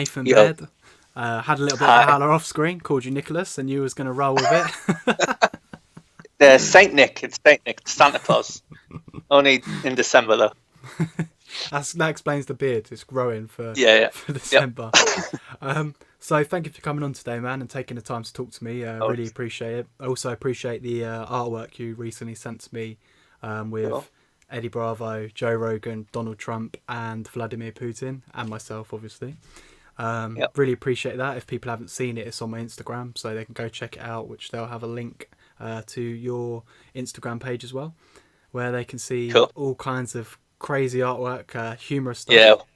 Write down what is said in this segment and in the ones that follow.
Nathan Yo, Baird. Had a little bit of a hi. howler off screen, called you Nicholas, and you was going to roll with it. Saint Nick. It's Saint Nick. It's Santa Claus. Only in December though. That explains the beard. It's growing for Yeah, yeah. Yep. December. So thank you for coming on today, man, and taking the time to talk to me. Oh, Really appreciate it. I also appreciate the artwork you recently sent to me cool. with Eddie Bravo, Joe Rogan, Donald Trump, and Vladimir Putin, and myself, obviously. Yep. Really appreciate that. If people haven't seen it, it's on my Instagram, so they can go check it out, which they'll have a link to your Instagram page as well, where they can see Cool. all kinds of crazy artwork, humorous Yeah. stuff.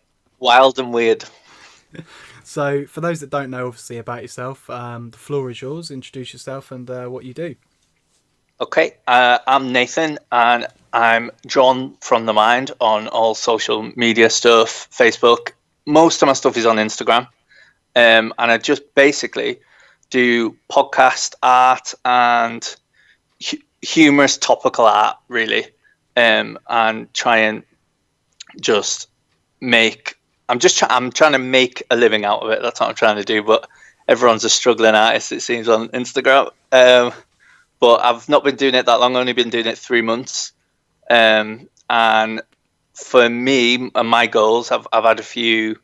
Wild and weird. So, for those that don't know, obviously, about yourself, the floor is yours. Introduce yourself and what you do. Okay. I'm Nathan, and I'm drawn from the mind on all social media stuff, Facebook. Most of my stuff is on Instagram, and I just basically do podcast art and humorous topical art, really, and try and just make. I'm trying to make a living out of it. That's what I'm trying to do. But everyone's a struggling artist, it seems, on Instagram. But I've not been doing it that long. I've only been doing it 3 months. And for me and my goals, I've had a few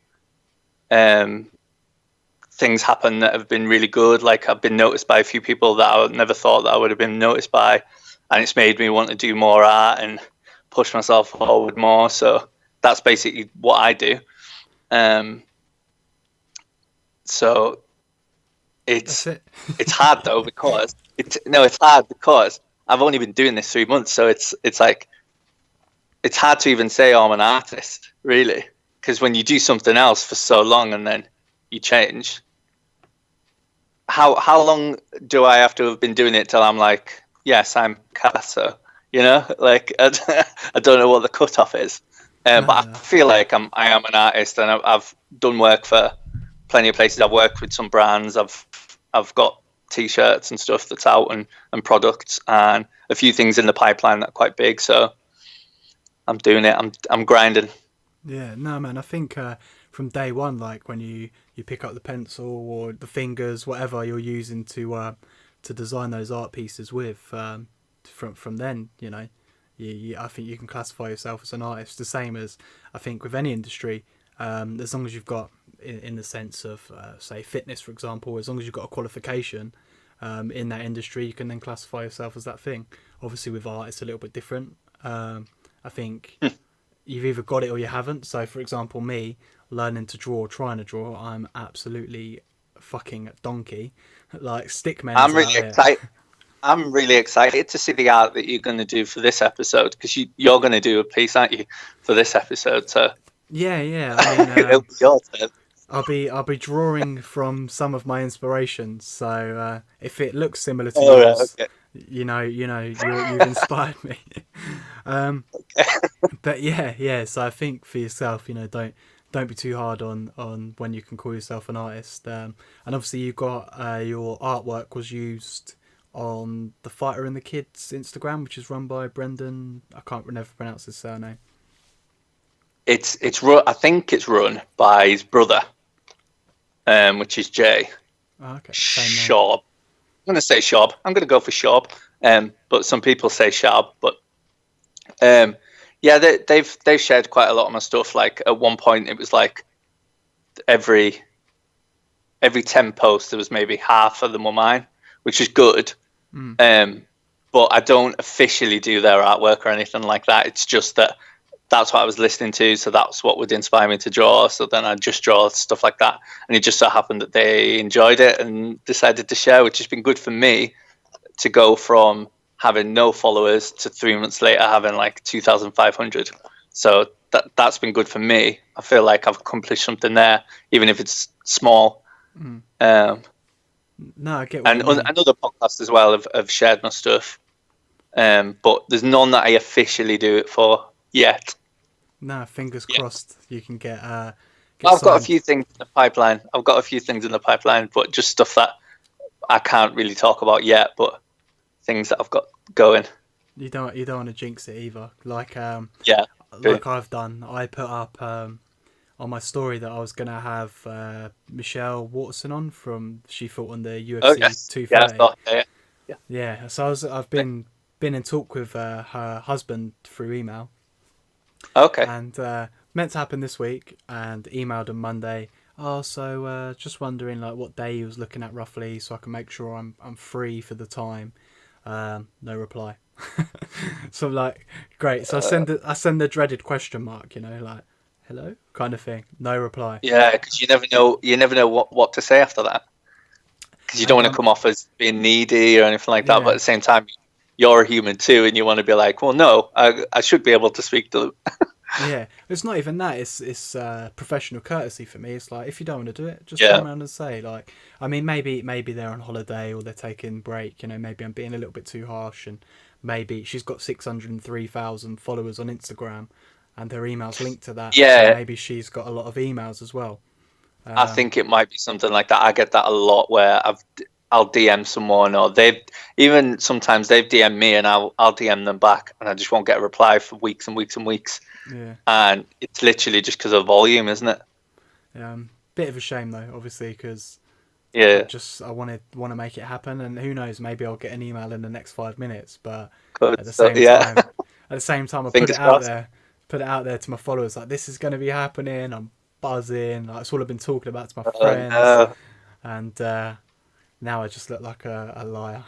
things happen that have been really good. Like I've been noticed by a few people that I never thought that I would have been noticed by, and it's made me want to do more art and push myself forward more. So that's basically what I do. Um, so That's it's it. it's hard though because it's hard because I've only been doing this 3 months. So it's like it's hard to even say, oh, I'm an artist, really, because when you do something else for so long and then you change. How long do I have to have been doing it till I'm like, yes, I'm Picasso? Like I don't know what the cutoff is, No, but I no. feel like I am an artist, and I've done work for plenty of places. I've worked with some brands. I've got t-shirts and stuff that's out, and products, and a few things in the pipeline that are quite big. So I'm doing it. I'm grinding. Yeah, no, man. I think from day one, like when you pick up the pencil or the fingers, whatever you're using to design those art pieces with, from then, I think you can classify yourself as an artist. The same as I think with any industry, as long as you've got in the sense of say fitness, for example, as long as you've got a qualification in that industry, you can then classify yourself as that thing. Obviously, with art, it's a little bit different. I think you've either got it or you haven't. So, for example, me learning to draw, trying to draw, I'm absolutely fucking donkey. Like stickmen's I'm really out here. excited. I'm really excited to see the art that you're going to do for this episode, because you're going to do a piece, aren't you, for this episode? So Yeah, yeah. I mean, it'll be your turn. I'll be drawing from some of my inspirations. So if it looks similar to All right, yours, okay. you've inspired me. um, but yeah, yeah. So I think for yourself, don't be too hard on when you can call yourself an artist. And obviously you got your artwork was used on the Fighter and the Kids Instagram, which is run by Brendan. I can't never pronounce his surname. It's run. I think it's run by his brother, which is Jay Oh, okay, same name. Shaw. I'm going to say Shaw. I'm going to go for Shaw. But some people say Shab. But yeah, they've shared quite a lot of my stuff. Like at one point, it was like every 10 posts, there was maybe half of them were mine, which is good. Mm. But I don't officially do their artwork or anything like that. It's just that that's what I was listening to, so that's what would inspire me to draw. So then I just draw stuff like that, and it just so happened that they enjoyed it and decided to share, which has been good for me to go from having no followers to 3 months later having like 2,500. So that's been good for me. I feel like I've accomplished something there, even if it's small. Mm. Um, No, I get what and you mean. other podcasts as well have shared my stuff, but there's none that I officially do it for yet. No, fingers Yeah. crossed you can get I've got a signed. few things in the pipeline. But just stuff that I can't really talk about yet, but things that I've got going. You don't want to jinx it either. Yeah, true. Like I've done. I put up on my story that I was gonna have Michelle Waterson on she fought on the Oh UFC yes, yeah, I 230. thought, yeah, yeah. Yeah, so I've been in talk with her husband through email, Okay. and meant to happen this week, and emailed him Monday. Oh, so just wondering like what day he was looking at roughly, so I can make sure I'm free for the time. No reply. So I'm like, great. So I send the dreaded question mark, like hello kind of thing. No reply. Yeah, because you never know what to say after that. Because you don't And want to come off as being needy or anything like that, but yeah, at the same time, you're a human too, and you want to be like, well, no, I should be able to speak to them. yeah. It's not even that. It's professional courtesy for me. It's like if you don't want to do it, just turn Yeah, around and say like. I mean, maybe they're on holiday or they're taking break. Maybe I'm being a little bit too harsh, and maybe she's got 603,000 followers on Instagram, and her email's linked to that. So yeah. maybe she's got a lot of emails as well. I Um, think it might be something like that. I get that a lot where I'll DM someone, or even sometimes they've DM me and I'll DM them back, and I just won't get a reply for weeks and weeks and weeks. yeah. And it's literally just because of volume, isn't it? Bit of a shame though, obviously, because Yeah. I want to make it happen, and who knows, maybe I'll get an email in the next 5 minutes. But Good. at the So same yeah, time, I fingers crossed. put it out there to my followers, like this is going to be happening. I'm buzzing. Like it's all I've been talking about to my friends, No. and now I just look like a liar.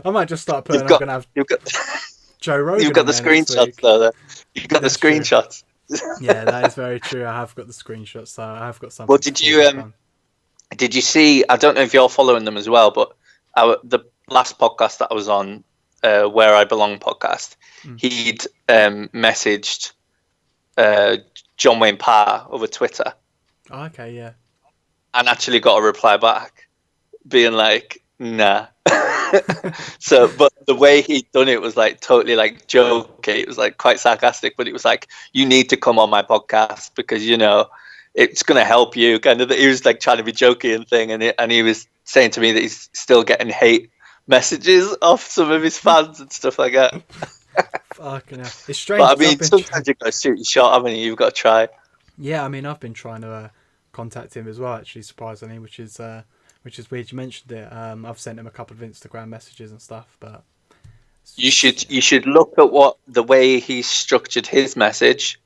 I might just start putting You've I'm got going to have you've got Joe you've Rogan got on the there next screenshots week. though. You've got the That's true. screenshots. Yeah, that is very true. I have got the screenshots, so I have got Well, something to fall back on. did you see? I don't know if you're following them as well, but the last podcast that I was on, Where I Belong podcast, Mm. he'd messaged John Wayne Parr over Twitter Oh, okay, yeah. and actually got a reply back, being like, "Nah." So, but the way he'd done it was like totally like jokey. It was like quite sarcastic, but it was like, "You need to come on my podcast because it's going to help you." Kind of. He was like trying to be jokey and thing, and he was saying to me that he's still getting hate messages off some of his fans and stuff like that. Fucking hell. It's strange But I because mean, sometimes you've got to shoot your shot, haven't you? You've got to try. yeah, I mean, I've been trying to contact him as well, actually, surprisingly, which is weird. You mentioned it. I've sent him a couple of Instagram messages and stuff, but You should look at what the way he structured his message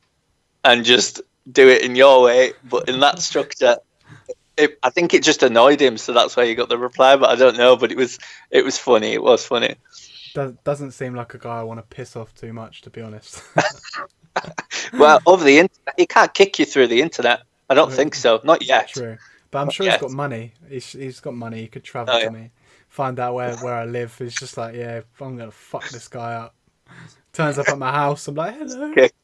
and just do it in your way. But in that structure, I think it just annoyed him, so that's why he got the reply. But I don't know. But it was funny. It was funny. doesn't seem like a guy I want to piss off too much, to be honest. Well, over the internet, he can't kick you through the internet. I don't think so. Not yet. True, but I'm Not sure he's got yet. money. He's got money. He could travel Oh, to yeah. me, find out where I live. He's just like, yeah, I'm gonna fuck this guy up. Turns up at my house. I'm like, hello. Kick.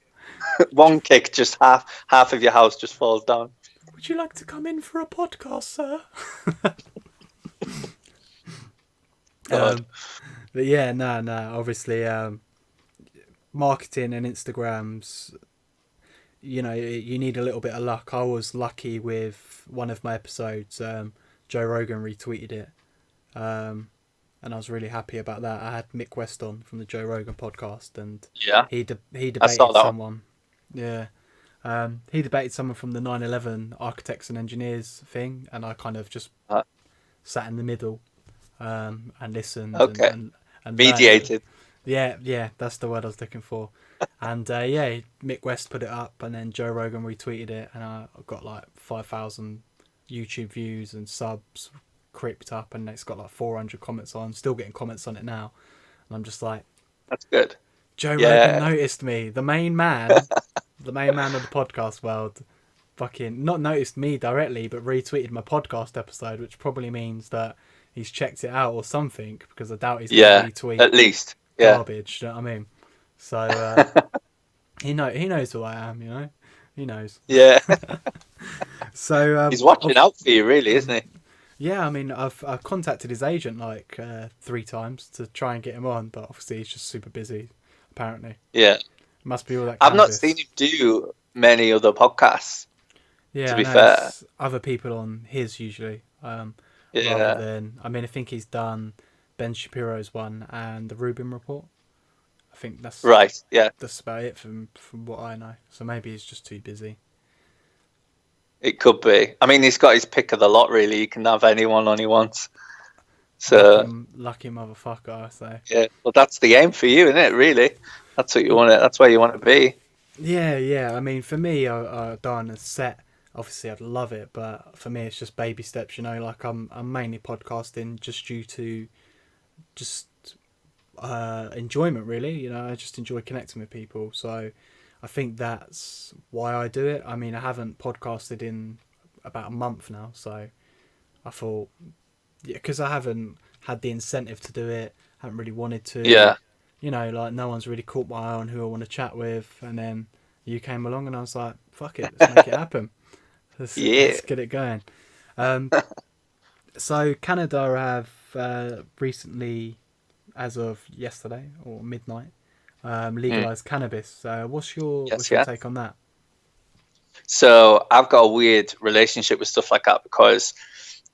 One kick, just half of your house just falls down. Would you like to come in for a podcast, sir? God. But yeah, no. Obviously, marketing and Instagrams, you need a little bit of luck. I was lucky with one of my episodes. Joe Rogan retweeted it, and I was really happy about that. I had Mick West on from the Joe Rogan podcast, and Yeah, he I saw debated that. someone. Yeah, he debated someone from the 9/11 architects and engineers thing, and I kind of just Uh, sat in the middle, and listened okay. and learned it. Mediated. Yeah, that's the word I was looking for. And yeah, Mick West put it up, and then Joe Rogan retweeted it, and I got like 5,000 YouTube views and subs creeped up, and it's got like 400 comments on. Still getting comments on it now, and I'm just like, That's good. Joe Rogan Yeah. noticed me, the main man of the podcast world. Fucking not noticed me directly, but retweeted my podcast episode, which probably means that he's checked it out or something, because I doubt he's going to Yeah. retweet At least. Yeah. garbage. Do you know what I mean? So he knows who I am. He knows. Yeah. So He's watching out for you, really, isn't he? yeah, I mean, I've contacted his agent like 3 times to try and get him on, but obviously he's just super busy. Apparently, Yeah. must be all that I've not cannabis. seen him do many other podcasts, to Yeah, be no, fair. it's other people on his usually. Rather Yeah. than, I mean, I think he's done Ben Shapiro's one and the Rubin Report. I think Right. Yeah. that's about it from what I know. So maybe he's just too busy. It could be. I mean, he's got his pick of the lot. Really, he can have anyone on he wants. Lucky, So lucky motherfucker, I say. yeah. Well, that's the aim for you, isn't it? Really, that's what you want. That's where you want to be. Yeah, yeah. I mean, for me, I don't on a set. Obviously, I'd love it, but for me, it's just baby steps. You know, like I'm mainly podcasting just due to just enjoyment, really. You know, I just enjoy connecting with people. So I think that's why I do it. I mean, I haven't podcasted in about a month now, so I thought, yeah, because I haven't had the incentive to do it, haven't really wanted to. Yeah. You know, like no one's really caught my eye on who I want to chat with, and then you came along, and I was like, "Fuck it, let's make it happen. Yeah. Let's get it going." Um, so Canada have recently, as of yesterday or midnight, Mm. legalized cannabis. What's Yes. your Yeah. take on that? So I've got a weird relationship with stuff like that because,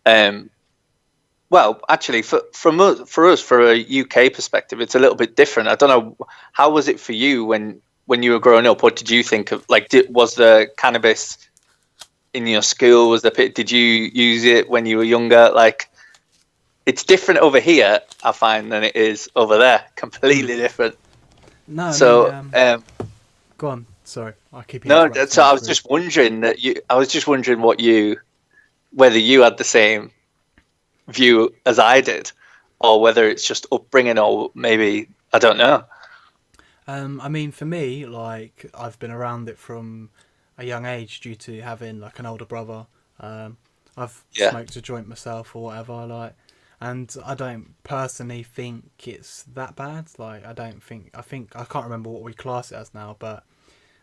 um, well, actually, for a UK perspective, it's a little bit different. I don't know, how was it for you when you were growing up? What did you think of? Like, was the cannabis in your school? Did you use it when you were younger? Like, it's different over here, I find, than it is over there. Mm. Completely different. No, I mean, So, go on. Sorry, I keep no, interrupting so you. I It's was rude. just wondering whether you had the same view as I did, or whether it's just upbringing, or maybe I don't know. I mean, for me, like I've been around it from a young age due to having like an older brother. Um, I've Yeah, smoked a joint myself or whatever, like, and I don't personally think it's that bad. Like, I think I can't remember what we class it as now, but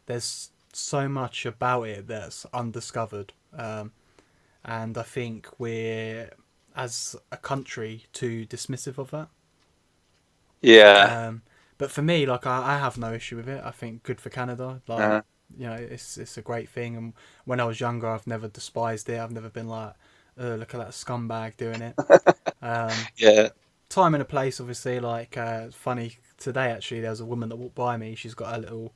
there's so much about it that's undiscovered, and I think we're as a country too dismissive of that. yeah, Um, but for me, like I have no issue with it. I think good for Canada. Like, uh, you know, it's a great thing. And when I was younger, I've never despised it. I've never been like, look at that scumbag doing it. Um, yeah. Time and a place, obviously. Like, funny today actually, there was a woman that walked by me. She's got a little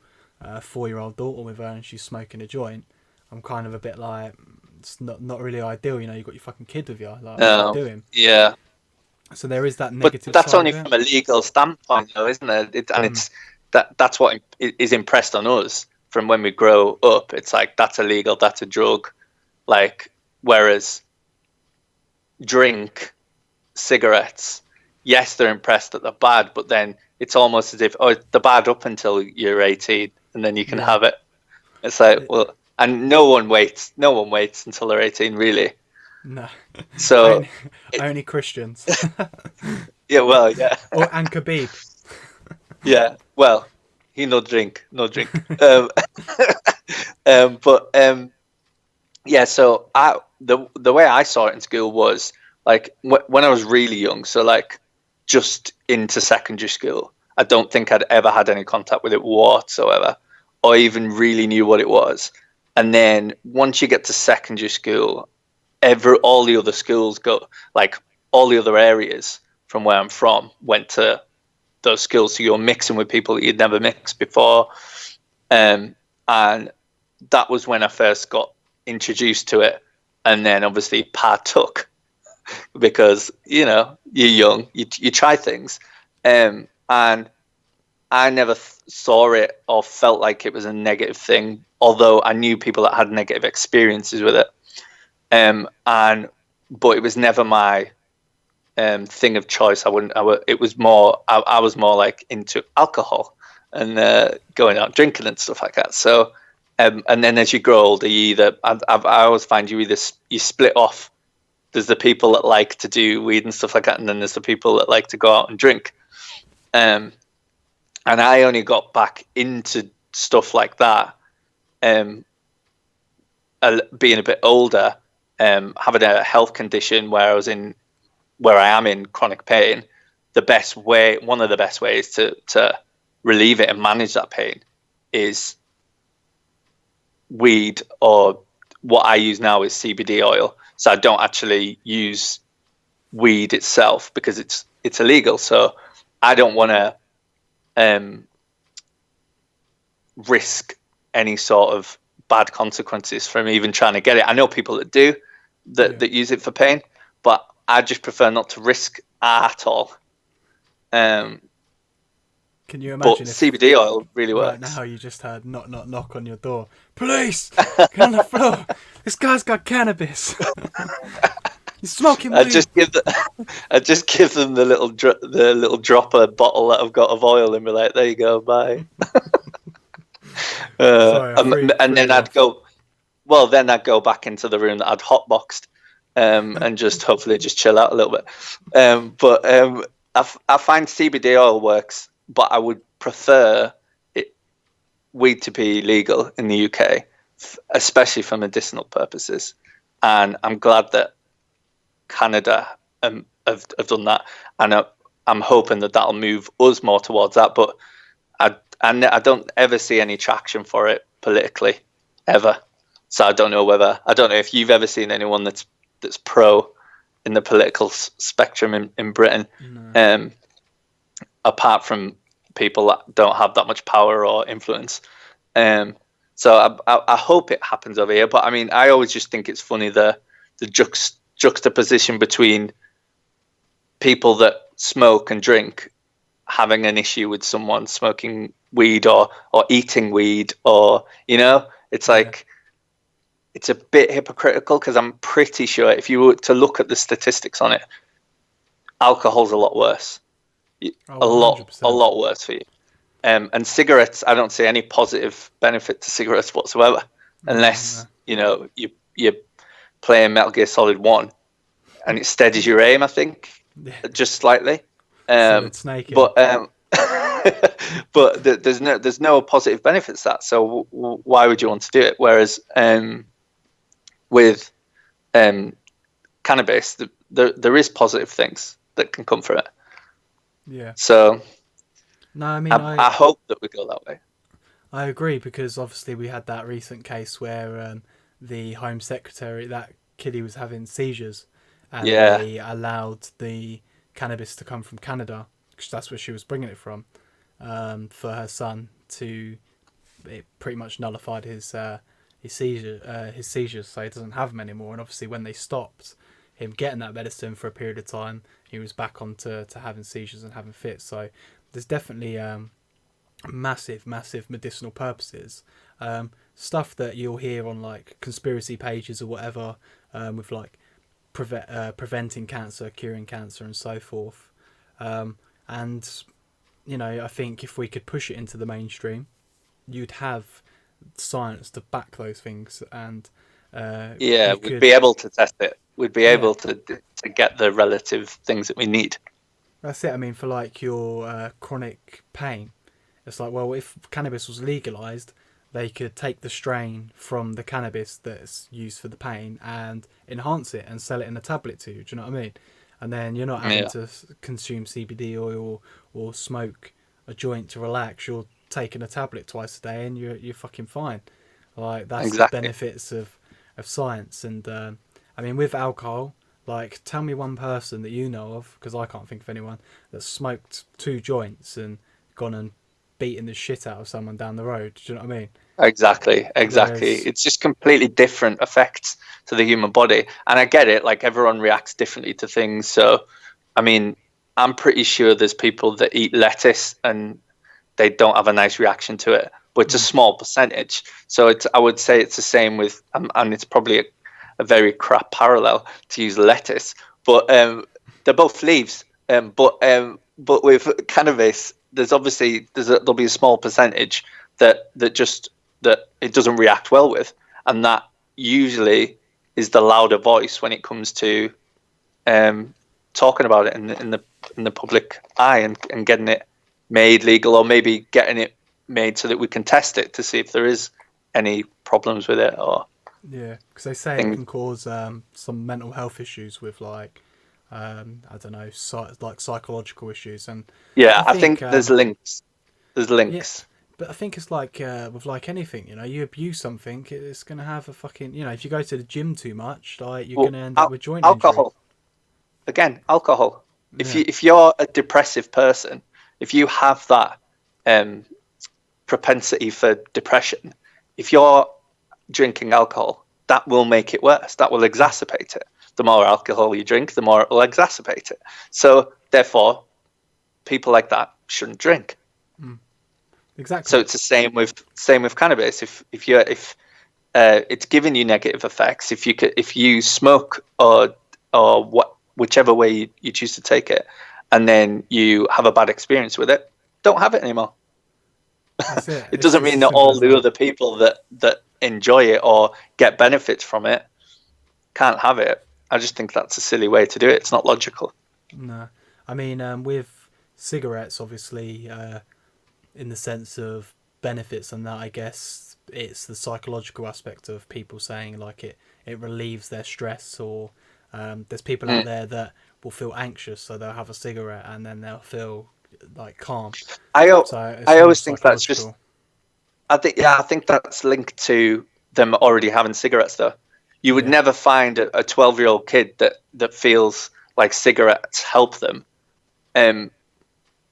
4-year-old daughter with her, and she's smoking a joint. I'm kind of a bit like, it's not really ideal. You know, you got your fucking kid with you. Like, what are you No, doing? yeah. So there is that But negative that's side only of it. from a legal standpoint, though, isn't it? And Mm. it's that's what is impressed on us from when we grow up. It's like that's illegal, that's a drug. Like, whereas drink, cigarettes, yes, they're impressed that they're bad, but then it's almost as if, oh, they're bad up until you're 18, and then you can Yeah. have it. It's like, well, and no one waits until they're 18, really. No, So, only, it, only Christians. yeah, well, yeah, Or and Khabib. yeah, well, he no drink, no drink. But yeah, so the way I saw it in school was like when I was really young, so like just into secondary school. I don't think I'd ever had any contact with it whatsoever, or even really knew what it was. And then once you get to secondary school, all the other schools go, like all the other areas from where I'm from went to those schools. So you're mixing with people that you'd never mixed before. And that was when I first got introduced to it, and then obviously partook because you're young, you try things, and I never saw it or felt like it was a negative thing, although I knew people that had negative experiences with it, and but it was never my thing of choice. It was more. I was more like into alcohol and going out drinking and stuff like that. So, and then as you grow older, I always find you split off. There's the people that like to do weed and stuff like that, and then there's the people that like to go out and drink. Um, and I only got back into stuff like that, um, being a bit older, having a health condition where I am in chronic pain. One of the best ways to relieve it and manage that pain is weed, or what I use now is CBD oil. So I don't actually use weed itself because it's illegal. So I don't want to risk any sort of bad consequences from even trying to get it. I know people that do, that use it for pain, but I just prefer not to risk at all. Can you But imagine if CBD oil really right works. now you just heard knock knock knock on your door? Police! Get on the floor! This guy's got cannabis. He's smoking weed. I just give them the little dropper bottle that I've got of oil and be like, there you go, bye. Sorry, And then I'd go. Well, then I'd go back into the room that I'd hotboxed, and just hopefully just chill out a little bit. But I find CBD oil works, but I would prefer weed to be legal in the UK, especially for medicinal purposes. And I'm glad that Canada have done that, and I'm hoping that that'll move us more towards that. But I don't ever see any traction for it politically, ever. So I don't know if you've ever seen anyone that's pro in the political spectrum in Britain, No. Apart from people that don't have that much power or influence. So I hope it happens over here. But I mean, I always just think it's funny the juxtaposition between people that smoke and drink having an issue with someone smoking weed or eating weed, or it's like it's a bit hypocritical, because I'm pretty sure if you were to look at the statistics on it, alcohol's a lot worse. Oh, a lot worse for you. And cigarettes, I don't see any positive benefit to cigarettes whatsoever, unless you're playing Metal Gear Solid 1 and it steadies your aim, I think, just slightly. Solid Snake. But but there's no positive benefits to that. So why would you want to do it? Whereas with cannabis, there is positive things that can come from it. Yeah. So no, I mean, I hope that we go that way. I agree, because obviously we had that recent case where the Home Secretary, that kiddie, was having seizures, and they allowed the cannabis to come from Canada, because that's where she was bringing it from, for her son to. It pretty much nullified his seizures, so he doesn't have them anymore. And obviously, when they stopped him getting that medicine for a period of time, he was back on to having seizures and having fits. So there's definitely massive medicinal purposes. Stuff that you'll hear on like conspiracy pages or whatever, with like preventing cancer, curing cancer, and so forth. And I think if we could push it into the mainstream, you'd have science to back those things, and we'd be able to test it. We'd be able to get the relative things that we need. That's it. I mean, for like your chronic pain, it's like, well, if cannabis was legalized, they could take the strain from the cannabis that's used for the pain and enhance it and sell it in a tablet to you. Do you know what I mean? And then you're not having to consume CBD oil or smoke a joint to relax. You're taking a tablet twice a day and you're fucking fine. Like, that's exactly the benefits of science. And I mean, with alcohol, like, tell me one person that you know of, because I can't think of anyone, that smoked 2 joints and gone and beating the shit out of someone down the road. Do you know what I mean? Exactly. Whereas, it's just completely different effects to the human body. And I get it, like, everyone reacts differently to things. So, I mean, I'm pretty sure there's people that eat lettuce and they don't have a nice reaction to it, but it's a small percentage. So I would say it's the same with, and it's probably a very crap parallel to use lettuce, but they're both leaves. But with cannabis, there'll be a small percentage that it doesn't react well with, and that usually is the louder voice when it comes to talking about it in the public eye and getting it made legal, or maybe getting it made so that we can test it to see if there is any problems with it. Or because they say it can cause some mental health issues with like I don't know, like psychological issues. And I think there's links. Yeah, but I think it's like with like anything, you abuse something, it's gonna have a fucking, if you go to the gym too much, like you're gonna end up with joint alcohol. injury. Again, alcohol. Yeah. If you're a depressive person, if you have that propensity for depression. If you're drinking alcohol, that will make it worse. That will exacerbate it. The more alcohol you drink, the more it will exacerbate it. So therefore, people like that shouldn't drink. Exactly. So it's the same with cannabis. If it's giving you negative effects, if you smoke or whichever way you choose to take it, and then you have a bad experience with it, don't have it anymore. That's it. It It's doesn't as mean that simple all as the that. other people that enjoy it or get benefits from it can't have it. I just think that's a silly way to do it. It's not logical. No, I mean, with cigarettes, obviously, in the sense of benefits and that, I guess it's the psychological aspect of people saying like it relieves their stress, or there's people out there that will feel anxious, so they'll have a cigarette and then they'll feel like calm. I So it's I always almost think that's just. psychological. I think that's linked to them already having cigarettes. Though you would Yeah, never find a 12-year-old kid that feels like cigarettes help them.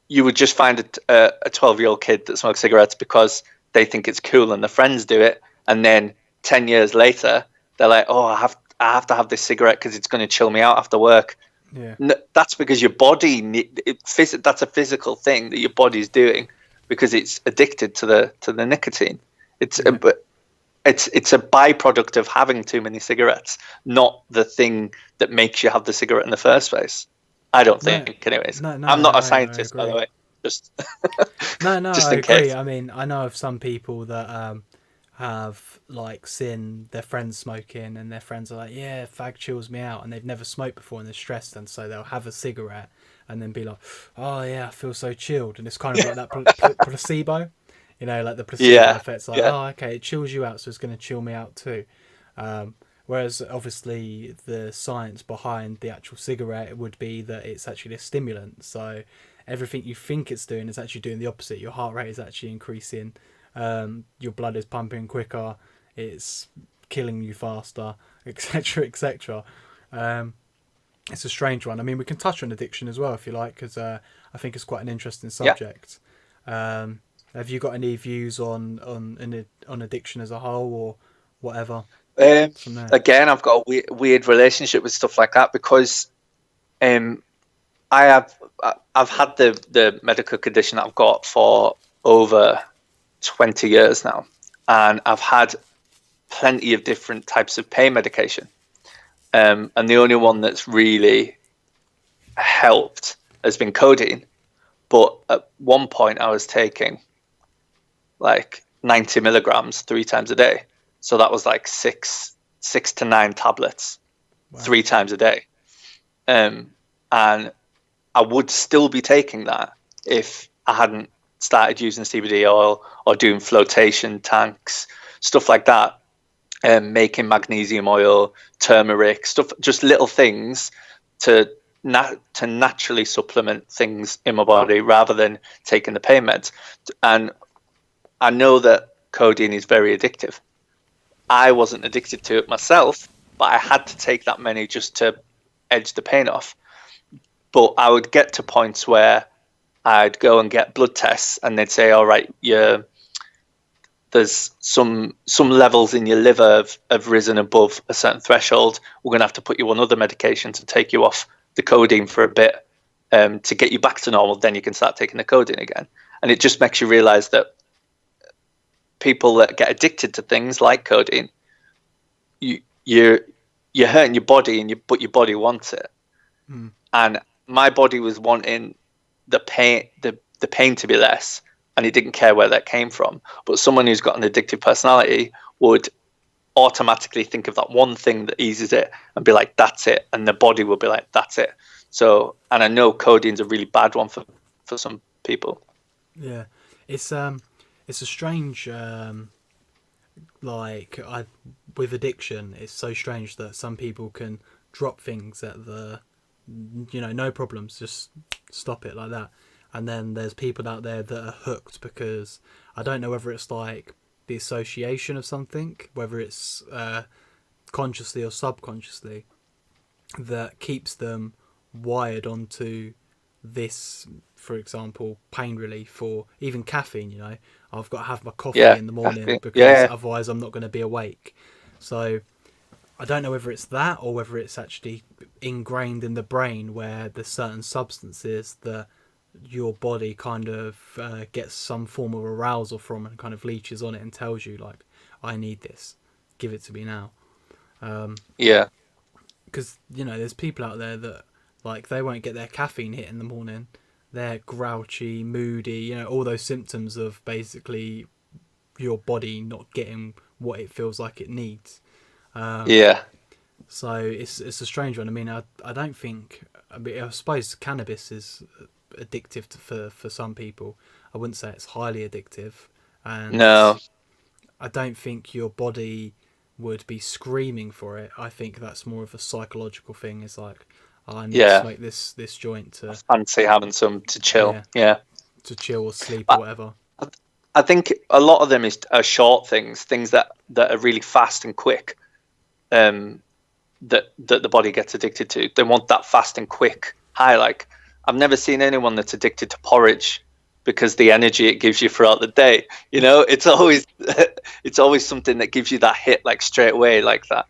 You would just find a 12-year-old kid that smokes cigarettes because they think it's cool and their friends do it, and then 10 years later they're like, oh, I have to have this cigarette because it's going to chill me out after work. yeah, That's because your body that's a physical thing that your body's doing because it's addicted to the nicotine. It's yeah. but it's a byproduct of having too many cigarettes, not the thing that makes you have the cigarette in the first place. I don't No, think, anyways. no, I'm not a I scientist, by the agree. way. Just No, just I in agree. case. I mean, I know of some people that have like seen their friends smoking, and their friends are like, "Yeah, fag chills me out," and they've never smoked before, and they're stressed, and so they'll have a cigarette, and then be like, "Oh yeah, I feel so chilled," and it's kind of like that placebo, like the placebo Yeah, effect's like, yeah, "Oh, okay, it chills you out, so it's going to chill me out too." Whereas obviously the science behind the actual cigarette would be that it's actually a stimulant. So everything you think it's doing is actually doing the opposite. Your heart rate is actually increasing. Your blood is pumping quicker. It's killing you faster, etc., etc. It's a strange one. I mean, we can touch on addiction as well if you like, because I think it's quite an interesting yeah. subject. Have you got any views on addiction as a whole, or whatever Um, from there? Again, I've got a weird relationship with stuff like that because um, I have I've had the medical condition that I've got for over 20 years now, and I've had plenty of different types of pain medication. And the only one that's really helped has been codeine. But at one point, I was taking like 90 milligrams 3 times a day. So that was like six to nine tablets Wow. 3 times a day. And I would still be taking that if I hadn't started using CBD oil or doing flotation tanks, stuff like that. Making magnesium oil, turmeric, stuff, just little things to to naturally supplement things in my body rather than taking the pain meds. And I know that codeine is very addictive. I wasn't addicted to it myself, but I had to take that many just to edge the pain off. But I would get to points where I'd go and get blood tests, and they'd say, "All right, there's some levels in your liver have risen above a certain threshold. We're going to have to put you on other medication to take you off the codeine for a bit to get you back to normal. Then you can start taking the codeine again." And it just makes you realize that people that get addicted to things like codeine, you're hurting your body, but your body wants it. Mm. And my body was wanting the pain to be less, and he didn't care where that came from. But someone who's got an addictive personality would automatically think of that one thing that eases it and be like, that's it, and the body will be like, that's it. So, and I know codeine's a really bad one for some people. Yeah, it's a strange with addiction. It's so strange that some people can drop things at the no problems, just stop it like that. And then there's people out there that are hooked because I don't know whether it's like the association of something, whether it's consciously or subconsciously, that keeps them wired onto this, for example, pain relief or even caffeine. You know, I've got to have my coffee Yeah, in the morning caffeine. because Yeah, otherwise I'm not going to be awake. So I don't know whether it's that or whether it's actually ingrained in the brain where there's certain substances that your body kind of gets some form of arousal from and kind of leeches on it and tells you like, I need this, give it to me now. yeah, Because you know there's people out there that like they won't get their caffeine hit in the morning, they're grouchy, moody, you know, all those symptoms of basically your body not getting what it feels like it needs. yeah, So it's a strange one. I mean, I don't think. I mean, I suppose cannabis is addictive for some people. I wouldn't say it's highly addictive, and no, I don't think your body would be screaming for it. I think that's more of a psychological thing. It's like, oh, I need to yeah. smoke this joint I to, fancy having some to chill. yeah, Yeah, to chill or sleep or but whatever. I think a lot of them are short things, things that are really fast and quick. Um, that the body gets addicted to. They want that fast and quick high. Like I've never seen anyone that's addicted to porridge because the energy it gives you throughout the day. You know, it's always it's always something that gives you that hit like straight away, like that.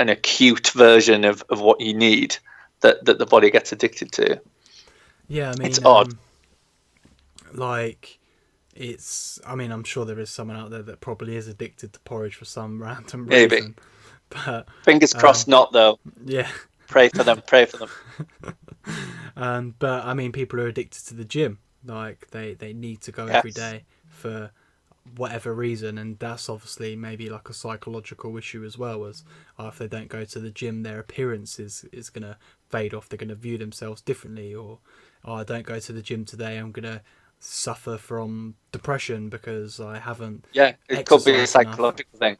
An acute version of what you need that the body gets addicted to. Yeah, I It's mean, odd, like it's. I mean, I'm sure there is someone out there that probably is addicted to porridge for some random maybe. reason, but Fingers crossed, not though. yeah. Pray for them. Pray for them. But I mean, people are addicted to the gym. Like they need to go every Yes. day for whatever reason, and that's obviously maybe like a psychological issue as well. As if they don't go to the gym, their appearance is gonna fade off. They're gonna view themselves differently, or I don't go to the gym today. I'm gonna suffer from depression because I haven't Yeah, it could be a exercised enough. psychological thing.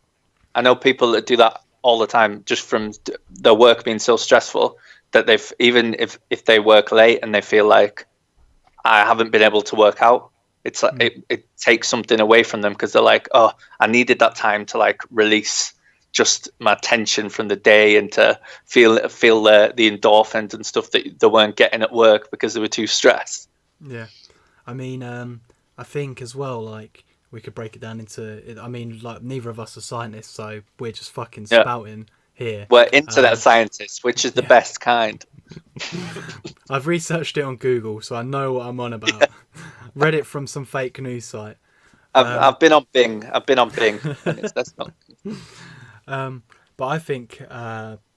I know people that do that all the time, just from their work being so stressful that they've even if they work late and they feel like I haven't been able to work out, it's like Mm. it takes something away from them because they're like, oh, I needed that time to like release just my tension from the day and to feel the endorphins and stuff that they weren't getting at work because they were too stressed. Yeah. I mean, I think as well, like we could break it down into. I mean, like neither of us are scientists, so we're just fucking Yeah, spouting here. we're internet Um, scientists, which is the yeah, best kind. I've researched it on Google, so I know what I'm on about. Read it from some fake news site. Um, I've been on Bing. I've been on Bing, and it's that's not. but I think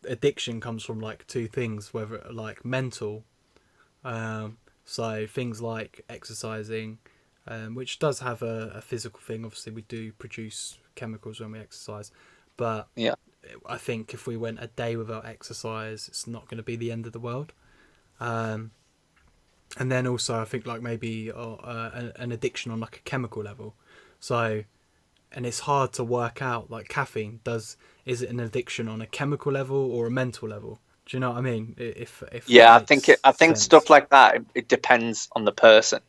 addiction comes from like two things, whether like mental, so things like exercising, which does have a physical thing. Obviously, we do produce chemicals when we exercise, but Yeah, I think if we went a day without exercise, it's not going to be the end of the world. Um, and then also, I think like maybe an addiction on like a chemical level. So, and it's hard to work out like caffeine. Is it an addiction on a chemical level or a mental level? Do you know what I mean? If that yeah. makes I think sense. stuff like that. It depends on the person.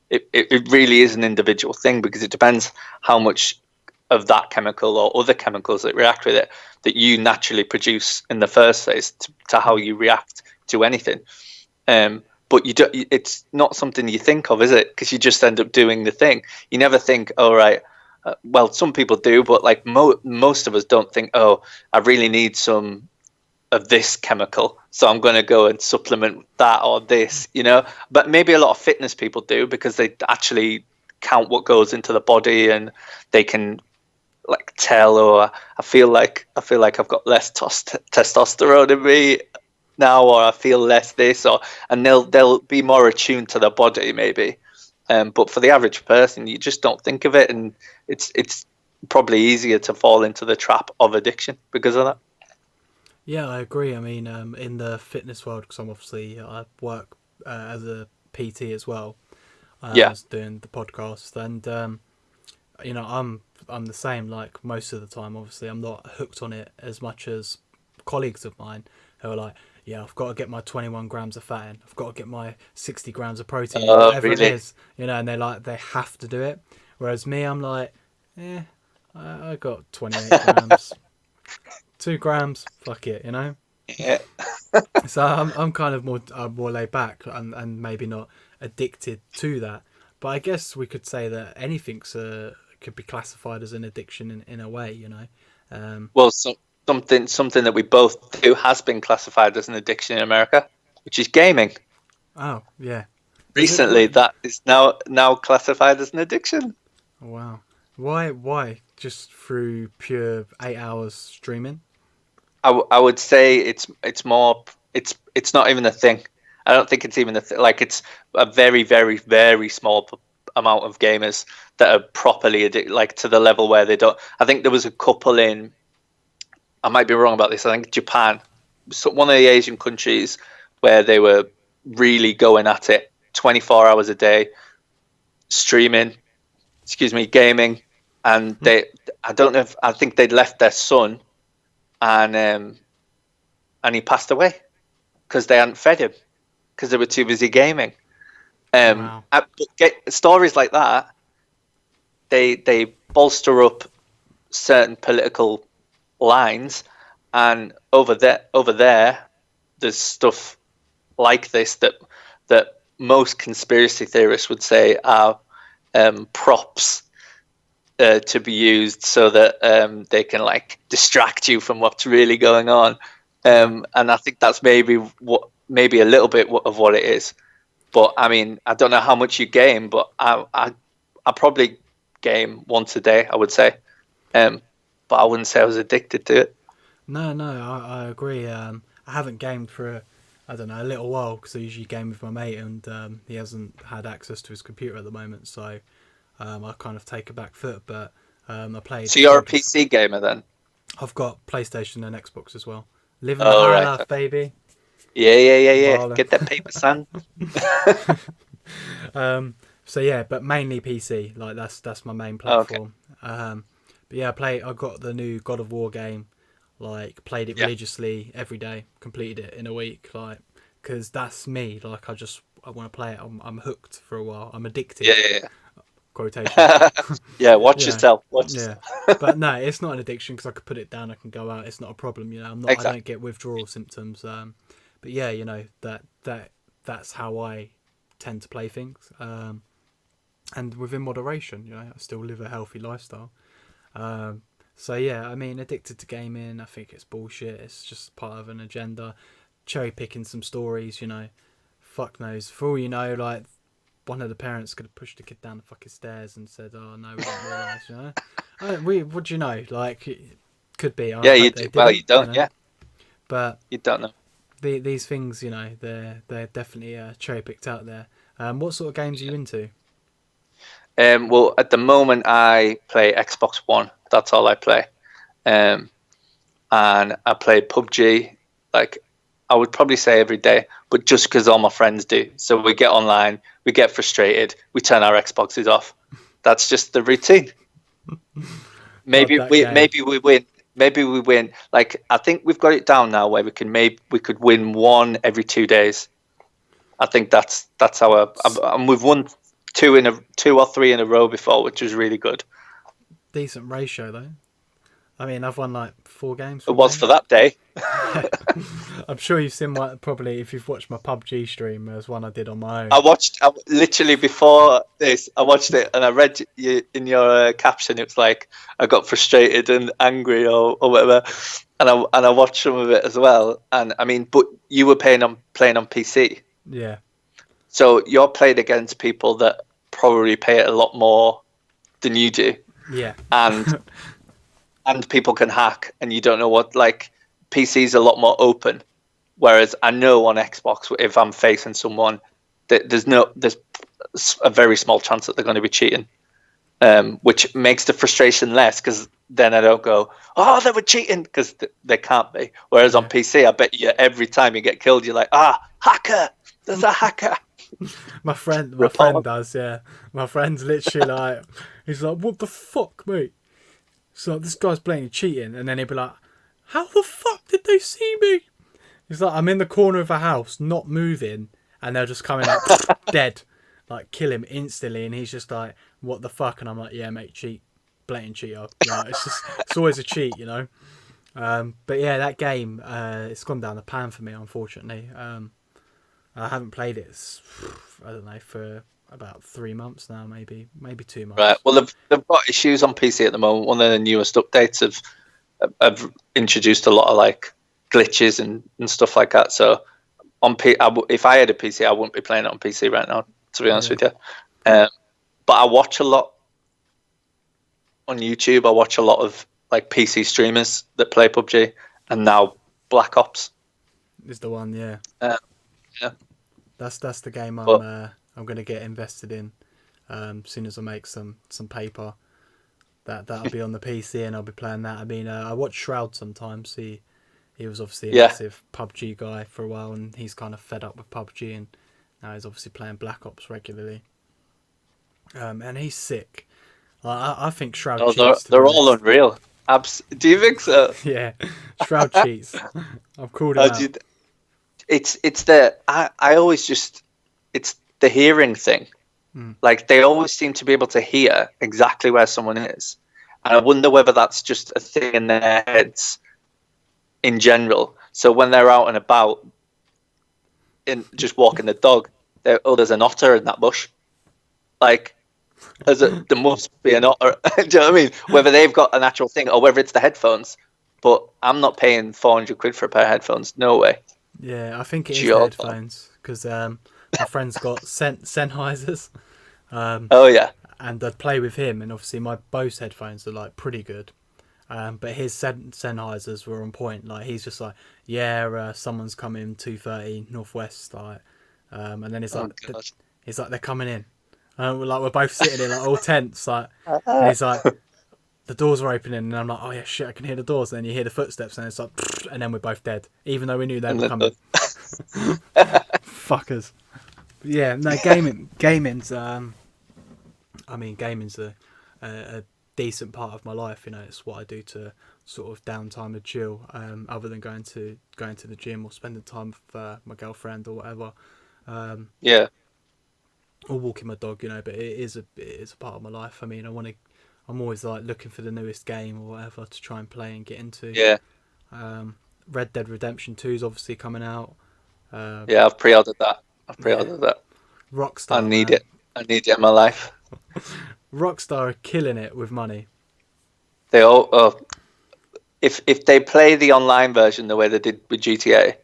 It really is an individual thing because it depends how much of that chemical or other chemicals that react with it that you naturally produce in the first place to how Mm. you react to anything. But you do, it's not something you think of, is it? Because you just end up doing the thing. You never think, oh, right. Well, some people do, but like most of us don't think, oh, I really need some of this chemical, so I'm going to go and supplement that or this, you know. But maybe a lot of fitness people do because they actually count what goes into the body and they can like tell, or I feel like I've got less testosterone in me now, or I feel less this, or and they'll be more attuned to their body maybe. But for the average person, you just don't think of it, and it's probably easier to fall into the trap of addiction because of that. Yeah, I agree. I mean, in the fitness world, because I'm obviously I work as a PT as well, Yeah, as doing the podcast, and you know, I'm the same. Like most of the time, obviously, I'm not hooked on it as much as colleagues of mine who are like, yeah, I've got to get my 21 grams of fat in. I've got to get my 60 grams of protein in, whatever it really. is, you know. And they're like, they have to do it. Whereas me, I'm like, eh, I got 28 grams, 2 grams, fuck it, you know. Yeah. So I'm kind of more laid back and maybe not addicted to that. But I guess we could say that anything's could be classified as an addiction in a way, you know. Well, something that we both do has been classified as an addiction in America, which is gaming. Oh yeah, is it? Recently, that is now classified as an addiction. Oh, wow. Why? Just through pure 8 hours streaming? I would say it's more it's not even a thing. I don't think it's even a thing. Like it's a very very very small amount of gamers that are properly addicted, like to the level where they don't. I think there was a couple in. I might be wrong about this. I think Japan, so one of the Asian countries, where they were really going at it, 24 hours a day, streaming. Excuse me, gaming, and Hmm. I don't know if I think they'd left their son and and he passed away because they hadn't fed him because they were too busy gaming. Wow. But stories like that, they bolster up certain political lines, and over there, there's stuff like this that most conspiracy theorists would say are props to be used so that they can like distract you from what's really going on. Yeah. And I think that's maybe a little bit of what it is. But I mean, I don't know how much you game, but I probably game once a day, I would say. Um, but I wouldn't say I was addicted to it. No, I agree. I haven't gamed for I don't know, a little while because I usually game with my mate and he hasn't had access to his computer at the moment, so I kind of take a back foot. But I played So you're a God of. PC gamer then? I've got PlayStation and Xbox as well. Living the Oh high right. life, baby. Yeah. Baller. Get that paper, son. So yeah, but mainly PC. Like that's my main Okay. platform. But yeah, I got the new God of War game. Like played it Yeah. religiously every day. Completed it in a week. Like because that's me. Like I want to play it. I'm hooked for a while. I'm addicted. Yeah. Quotations. Yeah. Watch Yeah, yourself. Watch yeah. yourself. But no, it's not an addiction because I could put it down. I can go out. It's not a problem. You know, I'm not. I Exactly. don't get withdrawal symptoms. But yeah, you know that's how I tend to play things. And within moderation, you know, I still live a healthy lifestyle. Um, so yeah, I mean, addicted to gaming, I think it's bullshit. It's just part of an agenda. Cherry picking some stories, you know. Fuck knows. For all you know, like one of the parents could have pushed the kid down the fucking stairs and said, "Oh no, we didn't realise," you know. What do you know? Like, it could be. I Yeah. You hope do. they Well, you didn't, you don't. know. Yeah. But You don't know. these things, you know, they're definitely cherry picked out there. What sort of games are you into? Well, at the moment, I play Xbox One. That's all I play. Um, and I play PUBG. Like, I would probably say every day, but just because all my friends do. So we get online, we get frustrated, we turn our Xboxes off. That's just the routine. God, that game. Maybe we win. Maybe we win. Like I think we've got it down now where we could win one every 2 days. I think that's our and we've won two or three in a row before, which was really good. Decent ratio though. I mean, I've won like It four was for games. that day. I'm sure you've seen my probably if you've watched my PUBG stream. There's one I did on my I own. watched literally before this. I watched it and I read you, in your caption. It was like I got frustrated and angry or whatever, and I watched some of it as well. And I mean, but you were playing on PC, Yeah, so you're playing against people that probably pay it a lot more than you do, yeah, and people can hack, and you don't know what like PC's a lot more open. Whereas I know on Xbox, if I'm facing someone, there's a very small chance that they're going to be cheating, which makes the frustration less because then I don't go, oh, they were cheating because they can't be. Whereas on yeah. PC, I bet you every time you get killed, you're like, hacker, there's a hacker. My friend Report. does. Yeah, my friend's literally like, he's like, what the fuck, mate? So this guy's blatantly cheating, and then he'd be like, how the fuck did they see me? He's like, I'm in the corner of a house, not moving, and they're just coming up dead, like kill him instantly, and he's just like, what the fuck? And I'm like, yeah, mate, cheat, blatant cheater. You know, it's always a cheat, you know. But yeah, that game, it's gone down the pan for me, unfortunately. I haven't played it, I don't know, for about 3 months now, maybe two Right. months. Well, they've got issues on PC at the moment. One of the newest updates have introduced a lot of like glitches and stuff like that. So if I had a PC, I wouldn't be playing it on PC right now, to be honest Yeah. with you. But I watch a lot on YouTube. I watch a lot of like PC streamers that play PUBG and now Black Ops. Is the one, yeah. Yeah. That's the game But I'm gonna get invested in. As soon as I make some paper, that'll be on the PC and I'll be playing that. I mean, I watch Shroud sometimes. He was obviously a yeah, massive PUBG guy for a while, and he's kind of fed up with PUBG, and now he's obviously playing Black Ops regularly. And he's sick. I think Shroud no, cheats, to be they're all honest. unreal. Do you think so? Yeah, Shroud cheats. I've called him How do out. you, it's the I always just it's the hearing thing. Like they always seem to be able to hear exactly where someone is, and I wonder whether that's just a thing in their heads in general. So when they're out and about, in just walking the dog, there's an otter in that bush. Like there must be an otter. Do you know what I mean? Whether they've got an actual thing or whether it's the headphones. But I'm not paying 400 quid for a pair of headphones. No way. Yeah, I think it is the Job. headphones because my friend's got Sennheisers, Oh yeah. and I'd play with him, and obviously my Bose headphones are like pretty good. But his Sennheisers were on point. Like he's just like, yeah, someone's coming 2:30 northwest, like, and then he's like, God. they're coming in. We're both sitting there like all tense, like, and he's like, the doors are opening, and I'm like, oh yeah, shit, I can hear the doors. And then you hear the footsteps, and it's like, and then we're both dead, even though we knew they were coming. Fuckers. But yeah, no, gaming's. I mean, gaming's a decent part of my life. You know, it's what I do to sort of downtime to chill. Other than going to the gym or spending time with my girlfriend or whatever. Yeah. Or walking my dog, you know, but it is a part of my life. I mean, I'm always like looking for the newest game or whatever to try and play and get into. Yeah. Red Dead Redemption 2 is obviously coming out. Yeah. I've pre-ordered that. I Rockstar, need man. it. I need it in my life. Rockstar are killing it with money. They all. If they play the online version the way they did with GTA,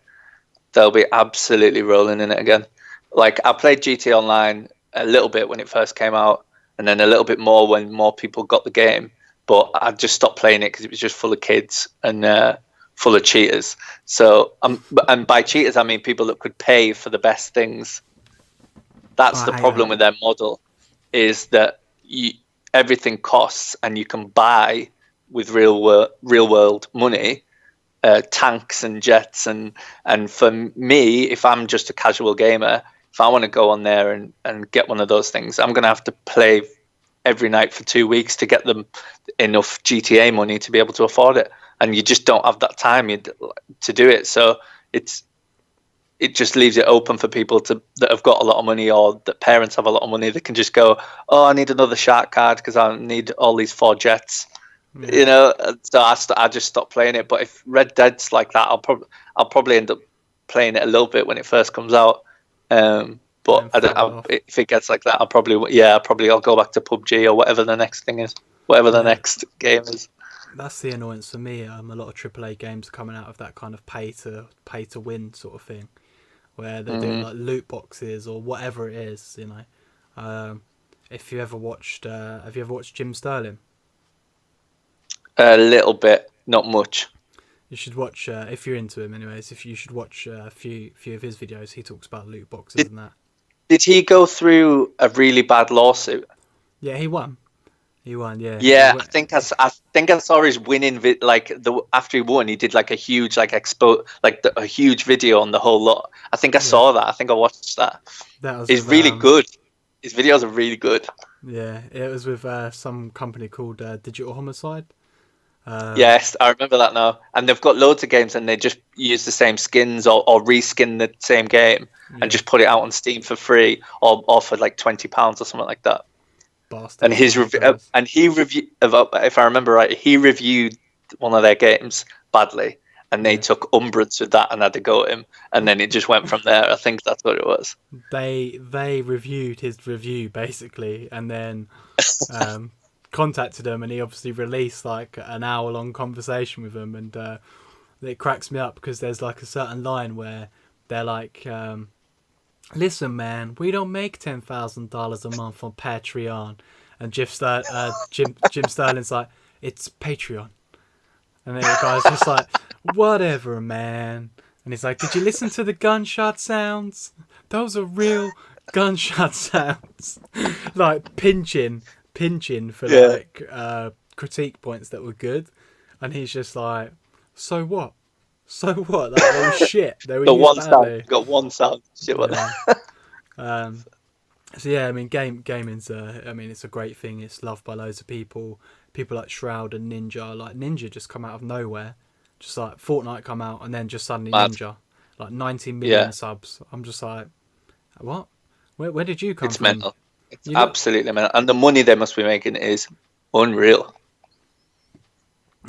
they'll be absolutely rolling in it again. Like I played GTA Online a little bit when it first came out, and then a little bit more when more people got the game. But I just stopped playing it because it was just full of kids and full of cheaters. So, and by cheaters I mean people that could pay for the best things. That's the I hate problem that. with their model, is that everything costs, and you can buy with real world money tanks and jets and for me, if I'm just a casual gamer, if I want to go on there and get one of those things, I'm going to have to play every night for 2 weeks to get them enough GTA money to be able to afford it, and you just don't have that time to do it. So it just leaves it open for people that have got a lot of money, or that parents have a lot of money, that can just go, oh, I need another shark card because I need all these 4 jets. Yeah. You know, so I just stopped playing it. But if Red Dead's like that, I'll probably end up playing it a little bit when it first comes out. But Then fall off. if it gets like that, I'll go back to PUBG or whatever the next thing is, whatever the Yeah. next game is. That's the annoyance for me. A lot of AAA games are coming out of that kind of pay to win sort of thing, where they're doing like loot boxes or whatever it is. You know, if you ever watched, have you ever watched Jim Sterling? A little bit, not much. You should watch if you're into him, anyways. If you should watch a few of his videos, he talks about loot boxes and that. Did he go through a really bad lawsuit? Yeah, he won. He won. Yeah. Yeah, I think I saw his winning after he won, he did like a huge a huge video on the whole lot. I think I saw that. I think I watched that. That was. It's With, really good. His videos are really good. Yeah, it was with some company called Digital Homicide. Yes, I remember that now. And they've got loads of games, and they just use the same skins or reskin the same game and just put it out on Steam for free or for like £20 or something like that. Bastard. And he reviewed, if I remember right, he reviewed one of their games badly, and they took umbrance with that and had to go at him, and then it just went from there. I think that's what it was. They reviewed his review basically, and then contacted him, and he obviously released like an hour-long conversation with them, and it cracks me up because there's like a certain line where they're like, "Listen, man, we don't make $10,000 a month on Patreon," and Jim Sterling's like, "It's Patreon," and then the guy's just like, "Whatever, man." And he's like, "Did you listen to the gunshot sounds? Those are real gunshot sounds." Like pinching for like critique points that were good, and he's just like, "So what? So what? Like, they were shit. They were used badly." Got one sound. Shit, what? Yeah. So yeah, I mean, gaming's I mean, it's a great thing. It's loved by loads of people. People like Shroud and Ninja. Like Ninja just come out of nowhere. Just like Fortnite come out and then just suddenly Mad. Ninja. Like 90 million subs. I'm just like, what? Where did you come It's from? mental. It's absolutely mental. And the money they must be making is unreal.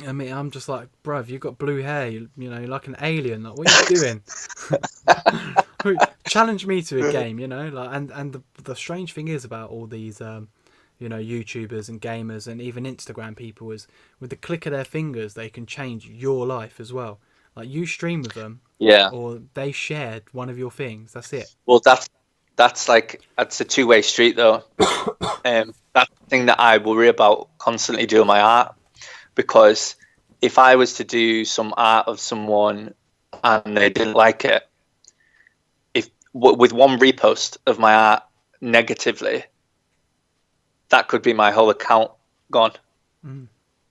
I mean, I'm just like, bruv, you got blue hair. You know, you're like an alien. Like, what are you doing? Challenge me to a game, you know. Like, and the strange thing is about all these, you know, YouTubers and gamers and even Instagram people is with the click of their fingers, they can change your life as well. Like, you stream with them, or they shared one of your things. That's it. Well, that's like, that's a two-way street though. That's the thing that I worry about constantly doing my art, because if I was to do some art of someone and they didn't like it, if with one repost of my art negatively, that could be my whole account gone,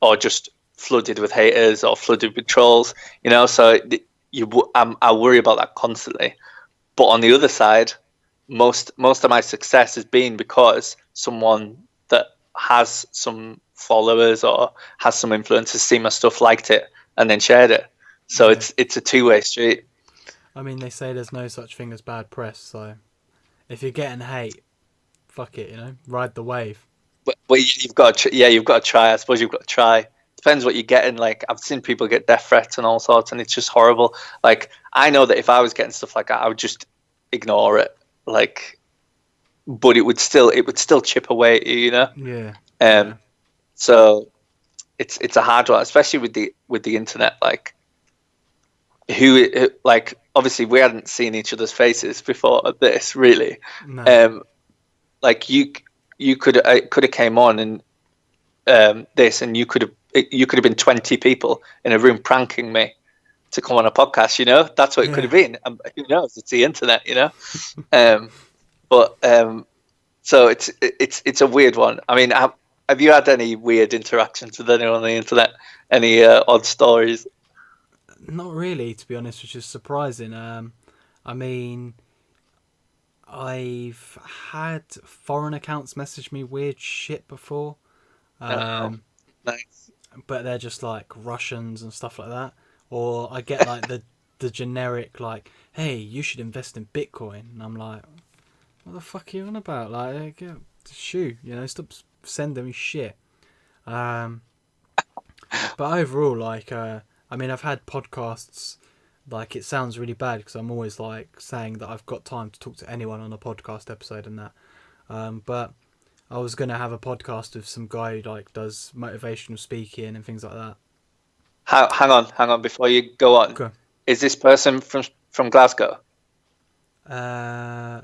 or just flooded with haters or flooded with trolls. You know, so I worry about that constantly. But on the other side, most of my success has been because someone that has some followers or has some influence has seen my stuff, liked it, and then shared it. So it's a two-way street. I mean, they say there's no such thing as bad press. So if you're getting hate, fuck it, you know, ride the wave. But you've got to try. I suppose you've got to try. Depends what you're getting. Like, I've seen people get death threats and all sorts, and it's just horrible. Like, I know that if I was getting stuff like that, I would just ignore it. Like, but it would still chip away at you, you know. Yeah. So it's a hard one, especially with the internet. Like, who like, obviously we hadn't seen each other's faces before this, really. No. Like, you could have came on and this, and you could have been 20 people in a room pranking me to come on a podcast. You know, that's what it could have been. Who knows? It's the internet, you know. So it's a weird one. I mean, have you had any weird interactions with anyone on the internet? Any odd stories? Not really, to be honest, which is surprising. I mean, I've had foreign accounts message me weird shit before. Nice. But they're just like Russians and stuff like that. Or I get like the generic like, "Hey, you should invest in Bitcoin," and I'm like, "What the fuck are you on about? Like, shoo, you know, stop sending me shit." But overall, like, I mean, I've had podcasts. Like, it sounds really bad because I'm always like saying that I've got time to talk to anyone on a podcast episode and that. But I was gonna have a podcast with some guy who like does motivational speaking and things like that. Hang on before you go on. Okay. Is this person from Glasgow? No, I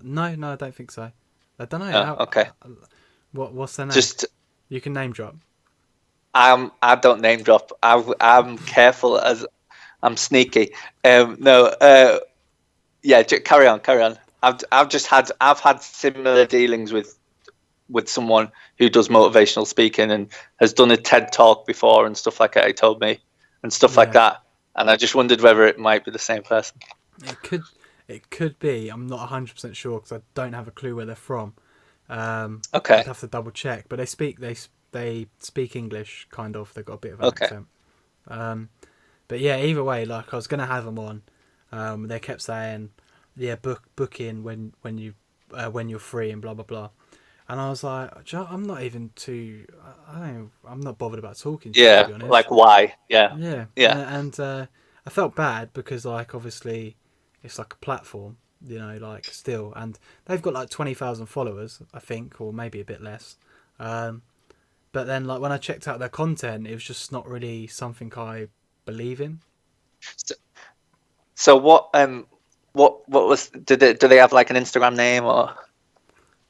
don't think so. I don't know. Oh, okay. What's their name? Just, you can name drop. I don't name drop. I'm careful, as I'm sneaky. Yeah, carry on. I've had similar dealings with someone who does motivational speaking and has done a TED talk before and stuff like that. He told me, and stuff like that. And I just wondered whether it might be the same person. It could be. I'm not 100% sure because I don't have a clue where they're from. Okay. I'd have to double check. But they speak English, kind of. They've got a bit of an accent. But yeah, either way, like I was gonna have them on. They kept saying, "Yeah, book in when you're free and blah blah blah." And I was like, "Do you know, I'm not even too. I'm not bothered about talking to you, to Yeah, be honest." like why? Yeah, Yeah, yeah, and I felt bad because like obviously it's like a platform, like still, and they've got like 20,000 followers, I think, or maybe a bit less. Um, but then like when I checked out their content, it was just not really something I believe in. So, so what was did they do they have like an Instagram name, or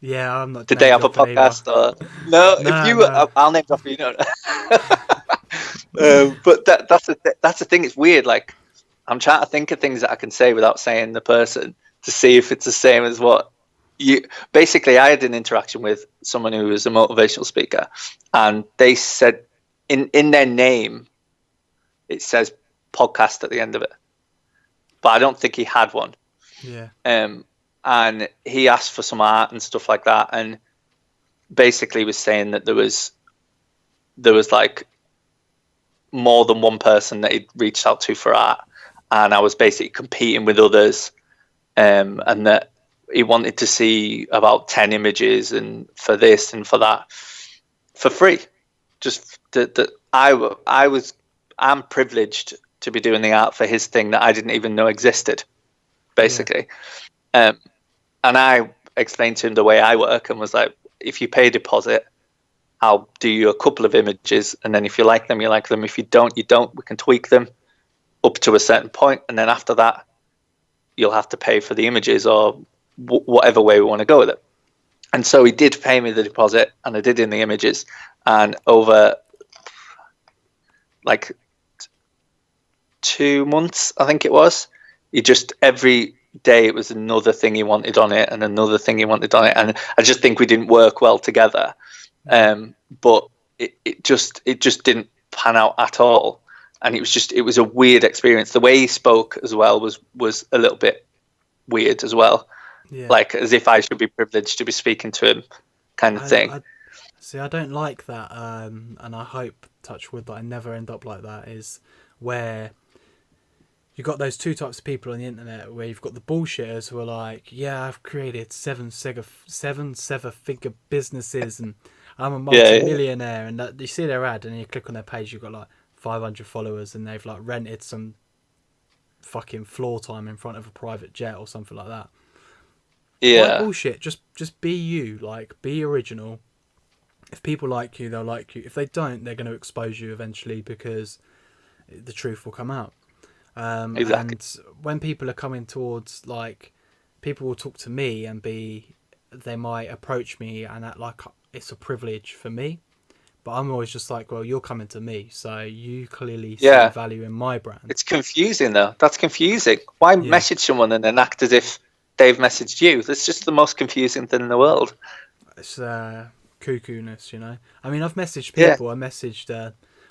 Yeah, I'm not did they name have a dropping either. podcast, or no? If No, you, no. I'll name drop you. No. But that's the thing. It's weird. Like I'm trying to think of things that I can say without saying the person to see if it's the same as what you. Basically, I had an interaction with someone who was a motivational speaker, and they said in their name it says podcast at the end of it, but I don't think he had one. Yeah, Um, and he asked for some art and stuff like that, and basically was saying that there was like more than one person that he'd reached out to for art, and I was basically competing with others, and that he wanted to see about 10 images and for this and for that for free. Just that I'm privileged to be doing the art for his thing that I didn't even know existed, yeah, basically. Um, and I explained to him the way I work and was like, if you pay a deposit, I'll do you a couple of images, and then if you like them, you like them. If you don't, you don't. We can tweak them up to a certain point, and then after that, you'll have to pay for the images or whatever way we want to go with it. And so he did pay me the deposit, and I did in the images, and over like 2 months, I think it was, he just every day it was another thing he wanted on it and another thing he wanted on it, and I just think we didn't work well together. yeah, But it just didn't pan out at all, and it was a weird experience. The way he spoke as well was a little bit weird as well, yeah. like as if I should be privileged to be speaking to him, kind of thing. I see. I don't like that, and I hope, touch wood, that I never end up like that. Is where you've got those two types of people on the internet, where you've got the bullshitters who are like, "Yeah, I've created seven figure businesses, and I'm a Yeah, yeah, multi-millionaire," and that, you see their ad, and you click on their page, you've got like 500 followers, and they've like rented some fucking floor time in front of a private jet or something like that. Why yeah, bullshit? Just be you. Like, be original. If people like you, they'll like you. If they don't, they're going to expose you eventually because the truth will come out. exactly. And when people are coming towards, like, people will talk to me and they might approach me and act like it's a privilege for me. But I'm always just like, well, you're coming to me, so you clearly see Yeah, value in my brand. it's confusing though. That's confusing. Why Yeah, message someone and then act as if they've messaged you? That's just the most confusing thing in the world. it's cuckoo-ness. I mean, I've messaged Yeah. people. I messaged,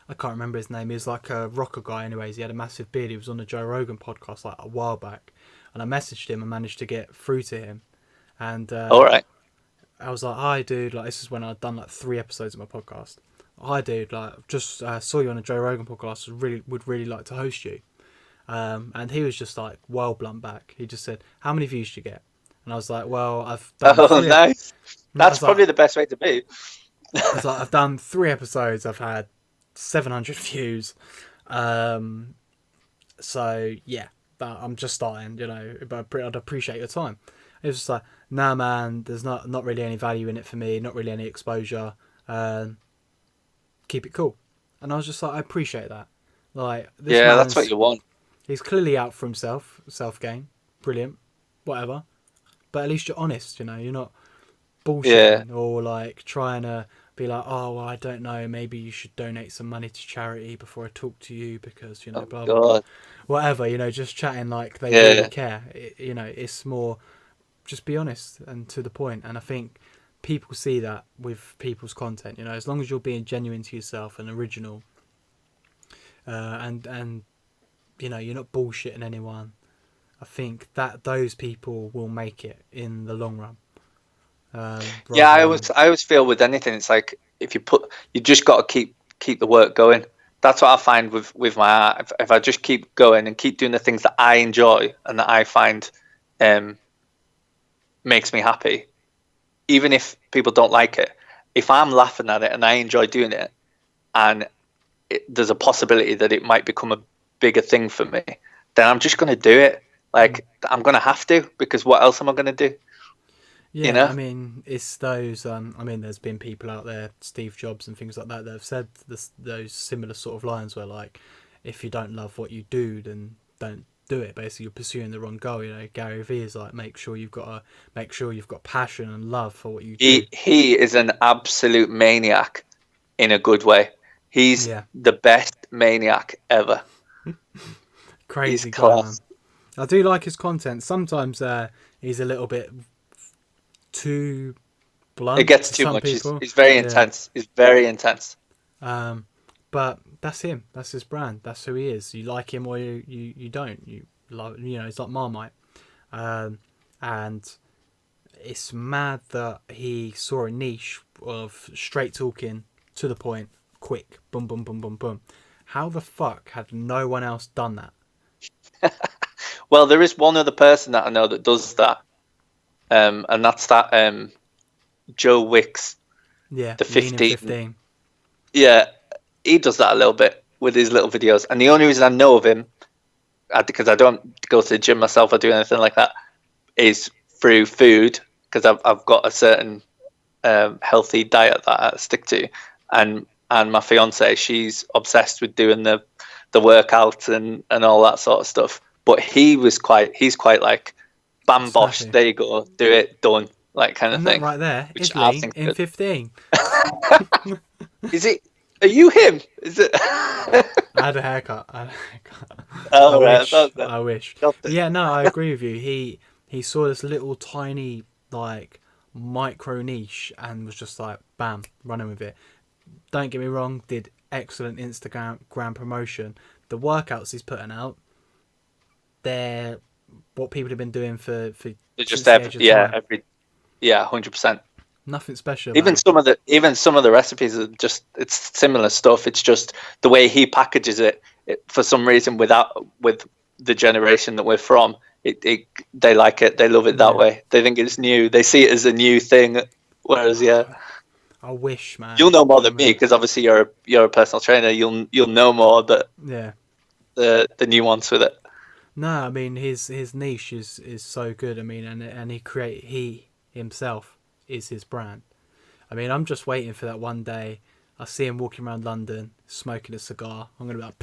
I can't remember his name. He was like a rocker guy, anyways. He had a massive beard. He was on the Joe Rogan podcast like a while back, and I messaged him and managed to get through to him. And All right. I was like, "Hi, dude. Like, this is when I'd done like 3 episodes of my podcast. Hi, dude. Like, just saw you on the Joe Rogan podcast. Would really like to host you." And he was just like, well blunt back. He just said, "How many views did you get?" And I was like, "Well, I've done Oh, three." nice. I That's was like, probably the best way to be. I've done 3 episodes. I've had 700 views. Um, so yeah, but I'm just starting, but I'd appreciate your time. It was just like, nah, man, there's not really any value in it for me, not really any exposure. Um, Keep it cool. And I was just like, I appreciate that. Like, this Yeah, that's what man's, you want. he's clearly out for himself, self gain, brilliant, whatever. But at least you're honest, you're not Yeah. bullshitting or like trying to be like, oh, well, I don't know, maybe you should donate some money to charity before I talk to you because Oh blah blah blah, God. whatever, just chatting like they really Yeah. care. It's more just be honest and to the point. And I think people see that with people's content. As long as you're being genuine to yourself and original, and you're not bullshitting anyone. I think that those people will make it in the long run. Yeah, Rather than I always feel with anything, it's like if you just got to keep the work going. That's what I find with my art. If I just keep going and keep doing the things that I enjoy and that I find um, makes me happy, even if people don't like it, if I'm laughing at it and I enjoy doing it, and there's a possibility that it might become a bigger thing for me, then I'm just going to do it. Like, I'm going to have to, because what else am I going to do? You Yeah, know? I mean, it's those. I mean, there's been people out there, Steve Jobs and things like that, that have said those similar sort of lines where, like, if you don't love what you do, then don't do it. Basically, you're pursuing the wrong goal. You know, Gary Vee is like, make sure you've got passion and love for what you do. He is an absolute maniac in a good way. He's Yeah, the best maniac ever. He's crazy guy, man. class. I do like his content. Sometimes he's a little bit too It blunt gets to too some much. people. He's very Yeah. intense. He's very intense. But that's him. That's his brand. That's who he is. You like him or you don't. You love, you know, he's like Marmite. And it's mad that he saw a niche of straight talking, to the point, quick, boom, boom, boom, boom, boom. How the fuck had no one else done that? Well, there is one other person that I know that does that, and that's that Joe Wicks, Yeah, the leaning 15. 15. Yeah, he does that a little bit with his little videos. And the only reason I know of him, because I don't go to the gym myself or do anything like that, is through food, because I've got a certain healthy diet that I stick to, and my fiance, she's obsessed with doing the workouts and all that sort of stuff. But he's quite like, bam bosh, Snappy. there you go, do it, done, like, kind of And that thing, right there which is I lean think in good. 15. Is it? Are you him? Is it? I had a haircut. I Oh, right, I wish. thought that. I wish. Got But it. yeah, no, I agree with you. He saw this little tiny, like, micro niche and was just like, bam, running with it. Don't get me wrong, did excellent Instagram promotion. The workouts he's putting out, they're what people have been doing for They're just since the age of time. yeah, 100%. Nothing special Even about it. some of the recipes are just, it's similar stuff. It's just the way he packages it, for some reason, with the generation that we're from, they like it, they love it that Yeah. way. They think it's new. They see it as a new thing. Whereas, yeah, I wish, man. you'll know more than me, Man. because obviously you're a personal trainer. You'll know more Yeah. the nuance with it. No, I mean his niche is so good. I mean, and he himself is his brand. I mean, I'm just waiting for that one day. I see him walking around London smoking a cigar. I'm gonna be like,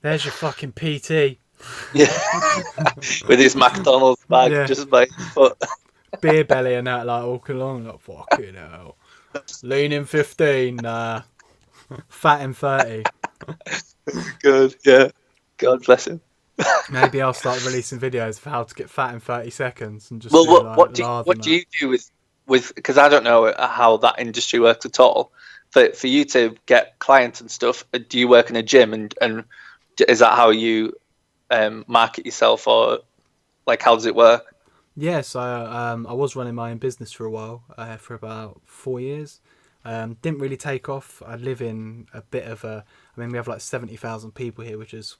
"There's your fucking PT." Yeah, with his McDonald's bag Yeah, just by his foot. beer belly and that, like walking along, like fucking hell. Leaning 15, fat in 30. Good, yeah. God bless him. Maybe I'll start releasing videos for how to get fat in 30 seconds and just Well, do like lard what and do that. you do with, because I don't know how that industry works at all. For you to get clients and stuff, do you work in a gym, and is that how you market yourself, or like, how does it work? Yeah, so I was running my own business for a while, for about 4 years. Didn't really take off. I live in a bit of a. I mean, we have like 70,000 people here, which is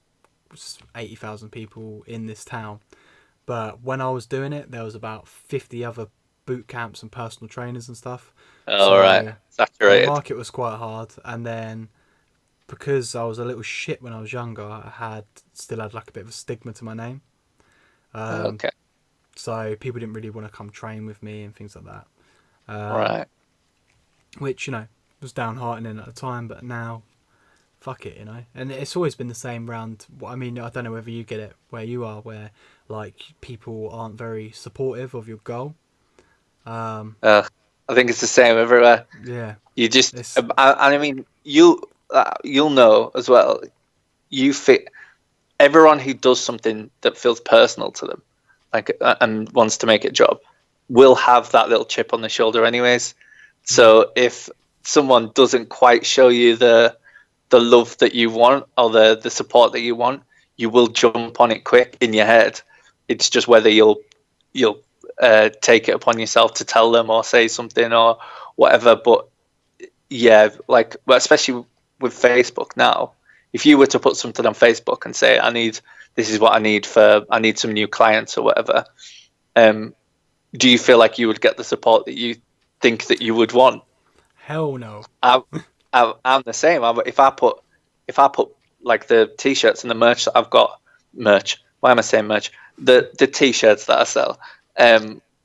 80,000 people in this town. But when I was doing it, there was about 50 other boot camps and personal trainers and stuff. All right, So the saturated. market was quite hard. And then because I was a little shit when I was younger, I still had like a bit of a stigma to my name. Okay, So people didn't really want to come train with me and things like that. right. Which, you know, was downheartening at the time, but now, fuck it, you know. And it's always been the same round. I mean, I don't know whether you get it where you are, where like people aren't very supportive of your goal. I think it's the same everywhere. Yeah, You just, it's I mean, you'll know as well. You fit everyone who does something that feels personal to them, like, and wants to make it a job, will have that little chip on the shoulder, anyways. yeah, So if someone doesn't quite show you the love that you want, or the support that you want, you will jump on it quick in your head. It's just whether you'll take it upon yourself to tell them or say something or whatever. But yeah, like, well, especially with Facebook now, if you were to put something on Facebook and say, this is what I need, I need some new clients or whatever, do you feel like you would get the support that you think that you would want? Hell no. I'm the same. If I put like the t-shirts and the merch that I've got, merch. Why am I saying merch? The t-shirts that I sell,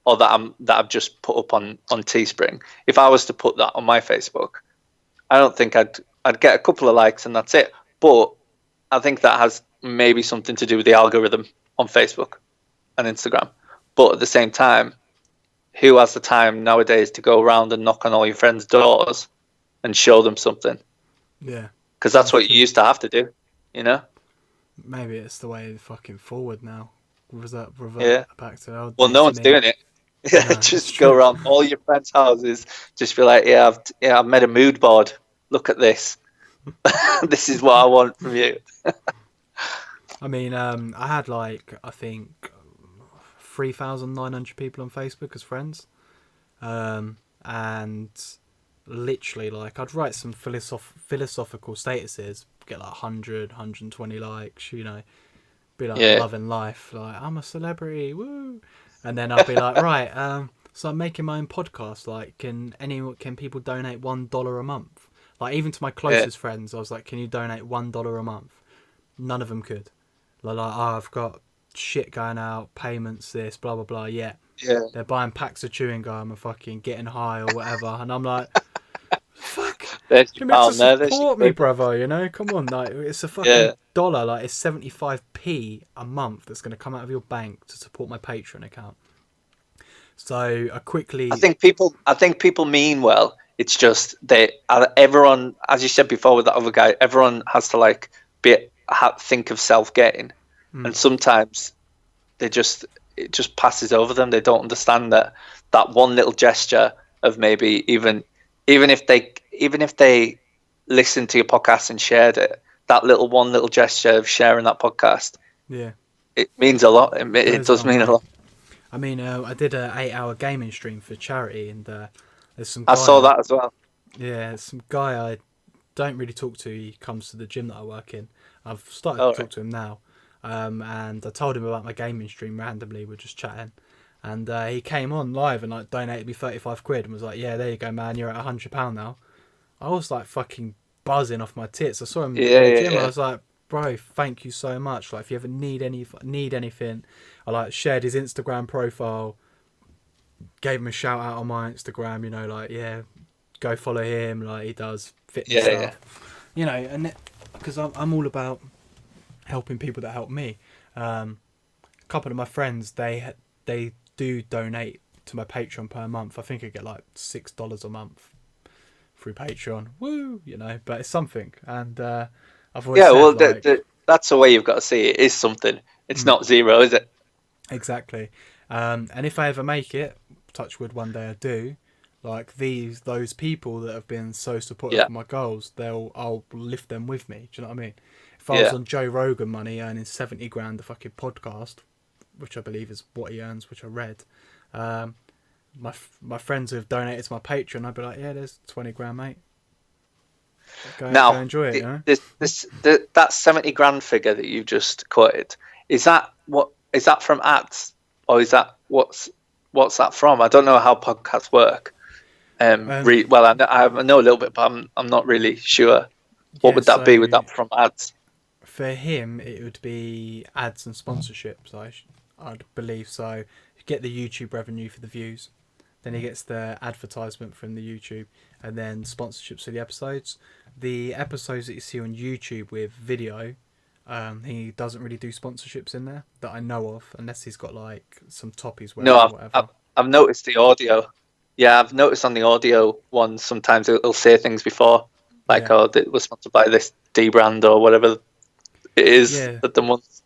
or that I've just put up on Teespring. If I was to put that on my Facebook, I don't think I'd get a couple of likes and that's it. But I think that has maybe something to do with the algorithm on Facebook and Instagram. But at the same time, who has the time nowadays to go around and knock on all your friends' doors and show them something? Yeah. Because that's what you used to have to do, you know? Maybe it's the way fucking forward now. Revert Yeah. back to the old Well, days. no I one's mean, doing it. no, it's Just go true. around all your friends' houses. Just be like, I've made a mood board. Look at this. This is what I want from you. I mean, I had like, I think 3,900 people on Facebook as friends. And literally, like, I'd write some philosophical statuses, get like 100, 120 likes, you know, be like Yeah. loving life, like, I'm a celebrity, woo. And then I'd be like, right, so I'm making my own podcast, like, can people donate $1 a month? Like, even to my closest friends, I was like, can you donate $1 a month? None of them could. Like, oh, I've got shit going out, payments, this, blah blah blah. Yeah, Yeah. they're buying packs of chewing gum and fucking getting high or whatever, and I'm like, fuck, There's your you're meant to pound there. There's your support me, quid. brother. You know, come on, like, it's a fucking Yeah. dollar, like, it's 75p a month that's gonna come out of your bank to support my Patreon account. So I quickly, I think people mean well. It's just everyone, as you said before with that other guy, everyone has to like think of self gain, and sometimes it just passes over them. They don't understand that one little gesture of maybe even if they listened to your podcast and shared it, that one little gesture of sharing that podcast, yeah, it means a lot. It goes a does long mean a way. lot. I mean, I did a 8-hour gaming stream for charity, and there's some I saw guy, that as well. some guy I don't really talk to. He comes to the gym that I work in. I've started All to right. talk to him now, and I told him about my gaming stream randomly. We're just chatting, and he came on live and like donated me 35 quid and was like, "Yeah, there you go, man. You're at £100 now." I was like fucking buzzing off my tits. I saw him Yeah, in the yeah, gym. I yeah. was like, "Bro, thank you so much. Like, if you ever need anything," I like shared his Instagram profile, gave him a shout out on my Instagram. You know, like, yeah, go follow him. Like, he does fitness Yeah, yeah. stuff. You know, and because I'm all about helping people that help me. A couple of my friends, they do donate to my Patreon per month. I think I get like $6 a month through Patreon. Woo, you know, but it's something. And I've always Yeah, said, well, like, that's the way you've got to see it. It is something. It's not zero, is it? exactly. And if I ever make it, touch wood, one day I do. Like those people that have been so supportive Yeah, of my goals, I'll lift them with me. Do you know what I mean? If I was yeah, on Joe Rogan money, earning 70 grand a fucking podcast, which I believe is what he earns, which I read, um, my friends who have donated to my Patreon, I'd be like, yeah, there's 20 grand, mate. Go Now, enjoy it, you know. that 70 grand figure that you just quoted, is that from ads, or is that what's that from? I don't know how podcasts work. Um, Well, I know a little bit, but I'm not really sure. What yeah, would that be? Would so that from ads? for him, it would be ads and sponsorships. I'd believe so. You get the YouTube revenue for the views, then he gets the advertisement from the YouTube, and then sponsorships for the episodes. The episodes that you see on YouTube with video, he doesn't really do sponsorships in there that I know of, unless he's got like some top he's No, wearing or whatever. I've noticed the audio. Yeah, I've noticed on the audio ones sometimes it'll say things before, like, Yeah, oh, it was sponsored by this D brand or whatever it is yeah. at the month.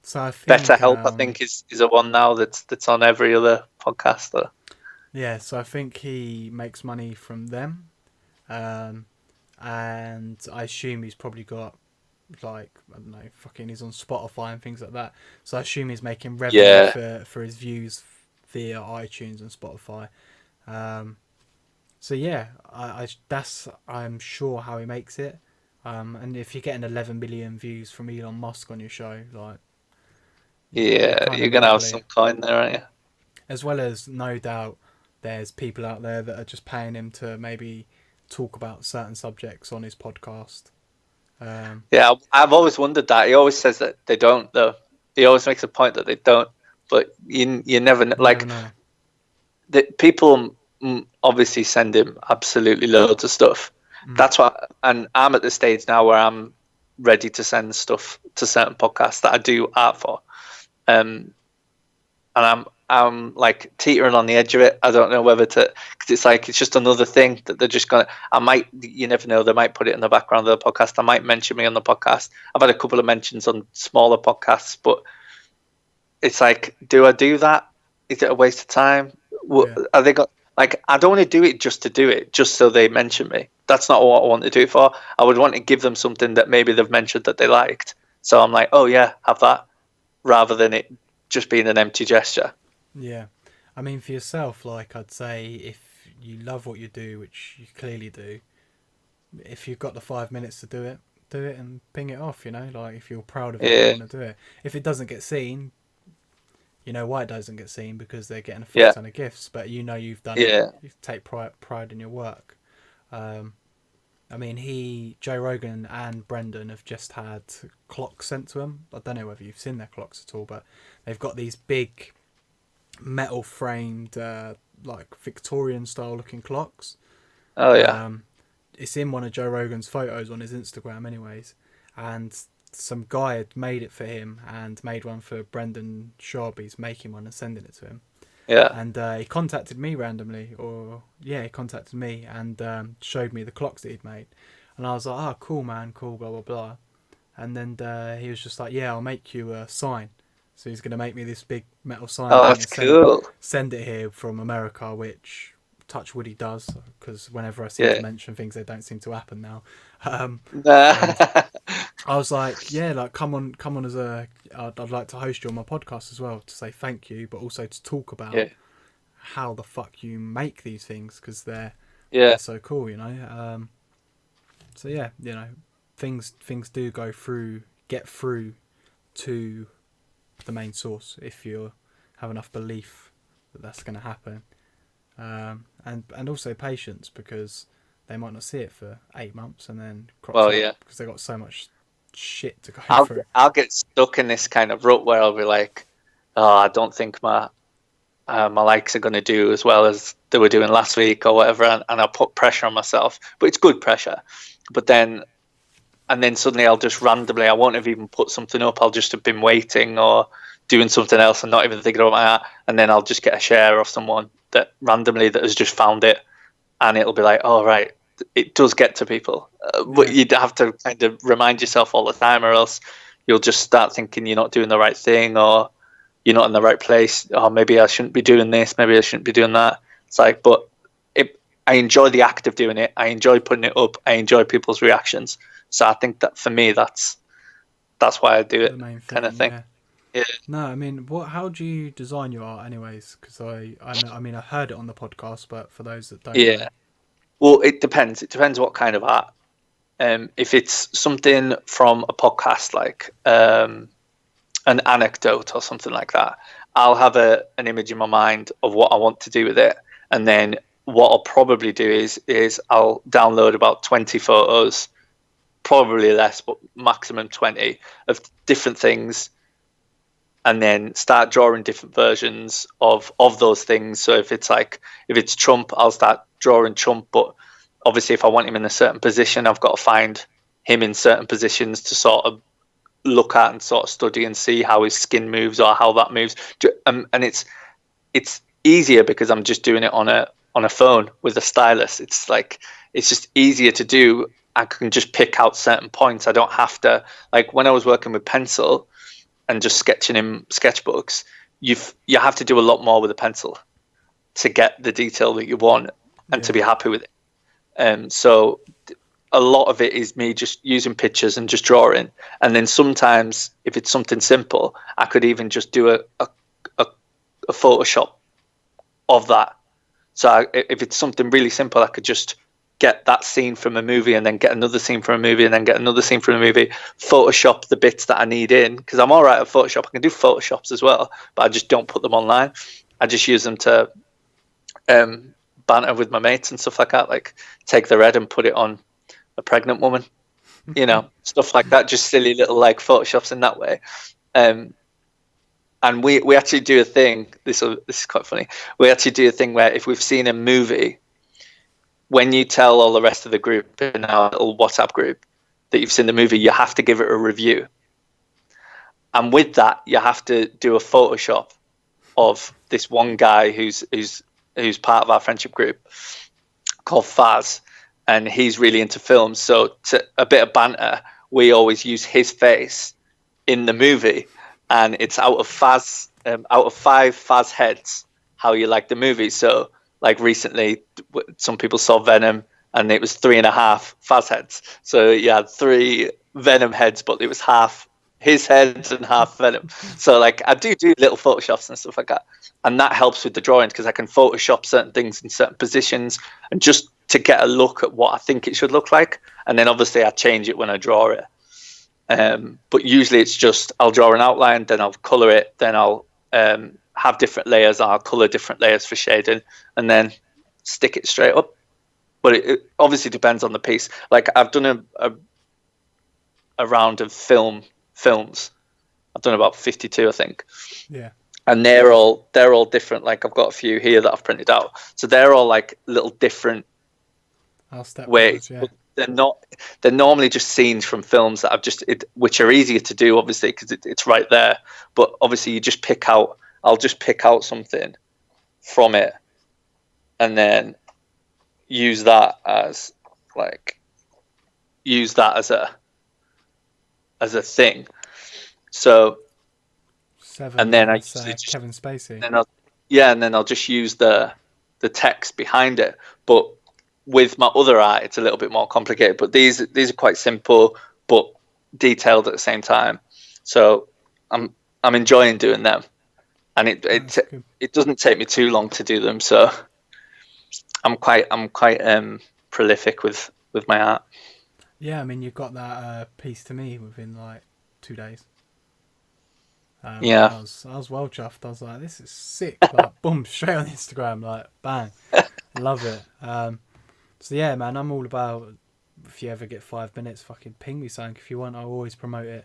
So I Better think, Help, I think, is a one now that's on every other podcaster. yeah. So I think he makes money from them. Um, and I assume he's probably got like, I don't know, fucking he's on Spotify and things like that. So I assume he's making revenue Yeah, for his views via iTunes and Spotify. Um, so yeah, I'm sure how he makes it. And if you're getting 11 million views from Elon Musk on your show, like, you're yeah, kind you're of gonna have monopoly. some coin there, aren't you? as well as no doubt there's people out there that are just paying him to maybe talk about certain subjects on his podcast. Yeah, I've always wondered that. He always says that they don't, though. He always makes a point that they don't, but you never know. You Like, never know. the people obviously send him absolutely loads of stuff. That's what, and I'm at the stage now where I'm ready to send stuff to certain podcasts that I do art for, and I'm like teetering on the edge of it. I don't know whether to, because it's like it's just another thing that they're just gonna. I might, you never know, they might put it in the background of the podcast. I might mention me on the podcast. I've had a couple of mentions on smaller podcasts, but it's like, do I do that? Is it a waste of time? Yeah. Are they got like? I don't want to do it just to do it, just so they mention me. That's not what I want to do it for. I would want to give them something that maybe they've mentioned that they liked. So I'm like, oh yeah, have that, rather than it just being an empty gesture. Yeah. I mean, for yourself, like, I'd say if you love what you do, which you clearly do, if you've got the 5 minutes to do it and ping it off, you know? Like, if you're proud of it, Yeah, you want to do it. If it doesn't get seen, you know why it doesn't get seen, because they're getting a fuck yeah, ton of gifts, but you know you've done it. yeah. You take pride in your work. I mean, Joe Rogan and Brendan have just had clocks sent to them. I don't know whether you've seen their clocks at all, but they've got these big metal framed, like Victorian style looking clocks. Oh yeah, It's in one of Joe Rogan's photos on his Instagram, anyways. And some guy had made it for him and made one for Brendan Schaub. He's making one and sending it to him. yeah. And he contacted me randomly, he contacted me and showed me the clocks that he'd made. And I was like, oh, cool, man, cool, blah, blah, blah. And then he was just like, yeah, I'll make you a sign. So he's going to make me this big metal sign Oh, thing that's and cool. send it here from America, which touch wood he does, because whenever I seem to Yeah. mention things, they don't seem to happen now. And Nah. I was like, yeah, like come on as I'd like to host you on my podcast as well, to say thank you, but also to talk about Yeah, how the fuck you make these things, because they're yeah, so cool, you know. So yeah, you know, things do get through to the main source if you have enough belief that that's going to happen, and also patience, because they might not see it for 8 months and then crops well, up yeah. because they got so much shit to go I'll through. I'll get stuck in this kind of rut where I'll be like, oh, I don't think my likes are going to do as well as they were doing last week or whatever, and I'll put pressure on myself. But it's good pressure. But then, and then suddenly I'll just randomly, I won't have even put something up. I'll just have been waiting or doing something else and not even thinking about my art. And then I'll just get a share of someone that randomly that has just found it, and it'll be like, oh right, it does get to people. But Yeah, you'd have to kind of remind yourself all the time, or else you'll just start thinking you're not doing the right thing, or you're not in the right place. Oh, maybe I shouldn't be doing this. Maybe I shouldn't be doing that. It's like, but I enjoy the act of doing it. I enjoy putting it up. I enjoy people's reactions. So I think that for me, that's why I do the it, main kind of thing. thing. Yeah. Yeah, No, I mean, how do you design your art, anyways? Because I know, I mean, I heard it on the podcast, but for those that don't know, yeah. Well, it depends. It depends what kind of art. If it's something from a podcast, like an anecdote or something like that, I'll have an image in my mind of what I want to do with it, and then what I'll probably do is I'll download about 20 photos, probably less, but maximum 20 of different things, and then start drawing different versions of those things. So if it's Trump, I'll start drawing Trump, but obviously if I want him in a certain position, I've got to find him in certain positions to sort of look at and sort of study and see how his skin moves or how that moves. And it's easier because I'm just doing it on a phone with a stylus. It's like it's just easier to do. I can just pick out certain points. I don't have to, like when I was working with pencil and just sketching in sketchbooks, you have to do a lot more with a pencil to get the detail that you want and to yeah, be happy with it. So a lot of it is me just using pictures and just drawing. And then sometimes if it's something simple, I could even just do a Photoshop of that. So if it's something really simple, I could just get that scene from a movie and then get another scene from a movie and then get another scene from a movie, Photoshop the bits that I need in, because I'm all right at Photoshop. I can do Photoshops as well, but I just don't put them online. I just use them to banter with my mates and stuff like that. Like take the red and put it on a pregnant woman, stuff like that. Just silly little like photoshops in that way. And we actually do a thing. This is quite funny. We actually do a thing where if we've seen a movie, when you tell all the rest of the group in our little WhatsApp group that you've seen the movie, you have to give it a review. And with that, you have to do a Photoshop of this one guy who's part of our friendship group called Faz, and he's really into films. So to a bit of banter, we always use his face in the movie, and it's out of five Faz heads, how you like the movie. So like recently, some people saw Venom, and it was 3.5 Faz heads. So you had 3 Venom heads, but it was half his heads and half Venom. So like I do little photoshops and stuff like that, and that helps with the drawings because I can Photoshop certain things in certain positions and just to get a look at what I think it should look like, and then obviously I change it when I draw it. But usually it's just I'll draw an outline, then I'll color it, then I'll have different layers, I'll color different layers for shading, and then stick it straight up. But it obviously depends on the piece. Like I've done a round of films. I've done about 52, I think. Yeah. And they're all different. Like I've got a few here that I've printed out. So they're all like little different ways. Yeah. They're normally just scenes from films that which are easier to do, obviously, because it's right there. But obviously, I'll just pick out something from it, and then use that as a thing. So, and then I usually just Kevin Spacey. And then I'll just use the text behind it. But with my other art, it's a little bit more complicated. But these are quite simple but detailed at the same time. So I'm enjoying doing them, and it doesn't take me too long to do them. So I'm quite prolific with my art. Yeah, I mean, you got that piece to me within like 2 days. Yeah, I was well chuffed. I was like, this is sick. Like, boom, straight on Instagram, like, bang, love it. So yeah, man, I'm all about. If you ever get 5 minutes, fucking ping me something if you want. I'll always promote it.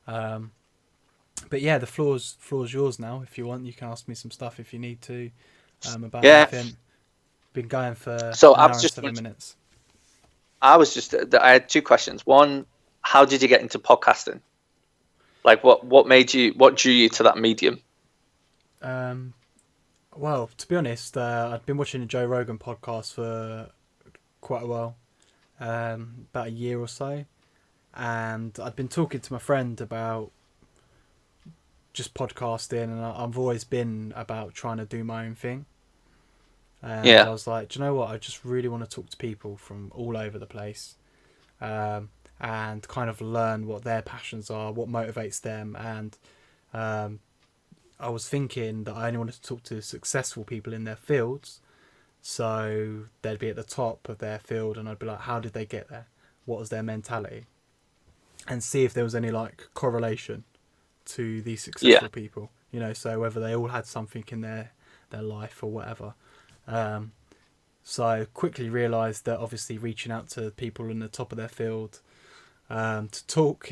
But yeah, the floor's yours now. If you want, you can ask me some stuff if you need to. About anything. Been going for an hour and 7 minutes. I had 2 questions. One, how did you get into podcasting? Like, what drew you to that medium? Well, to be honest, I'd been watching a Joe Rogan podcast for quite a while, about a year or so, and I'd been talking to my friend about just podcasting, and I've always been about trying to do my own thing. And I was like, do you know what? I just really want to talk to people from all over the place, and kind of learn what their passions are, what motivates them. And I was thinking that I only wanted to talk to successful people in their fields, so they'd be at the top of their field, and I'd be like, how did they get there? What was their mentality? And see if there was any like correlation to these successful people, so whether they all had something in their life or whatever. So I quickly realised that obviously reaching out to people in the top of their field to talk,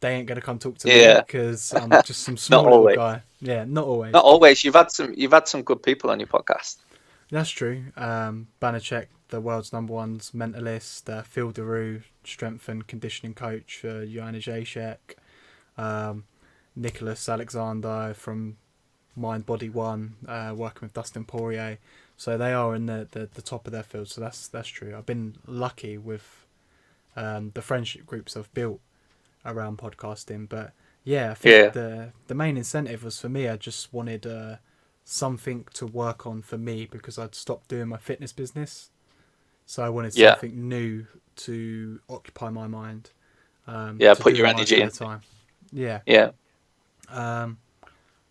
they ain't going to come talk to me because I'm just some small little guy. Yeah, not always. Not always. You've had some good people on your podcast. That's true. Banachek, the world's #1 mentalist, Phil Daru, strength and conditioning coach for Joanna Jacek, Nicholas Alexander from Mind Body One, working with Dustin Poirier. So they are in the top of their field. So that's true. I've been lucky with the friendship groups I've built around podcasting. But yeah, I think the main incentive was for me. I just wanted something to work on for me because I'd stopped doing my fitness business. So I wanted something new to occupy my mind. Put your energy in. Time. Yeah. Yeah.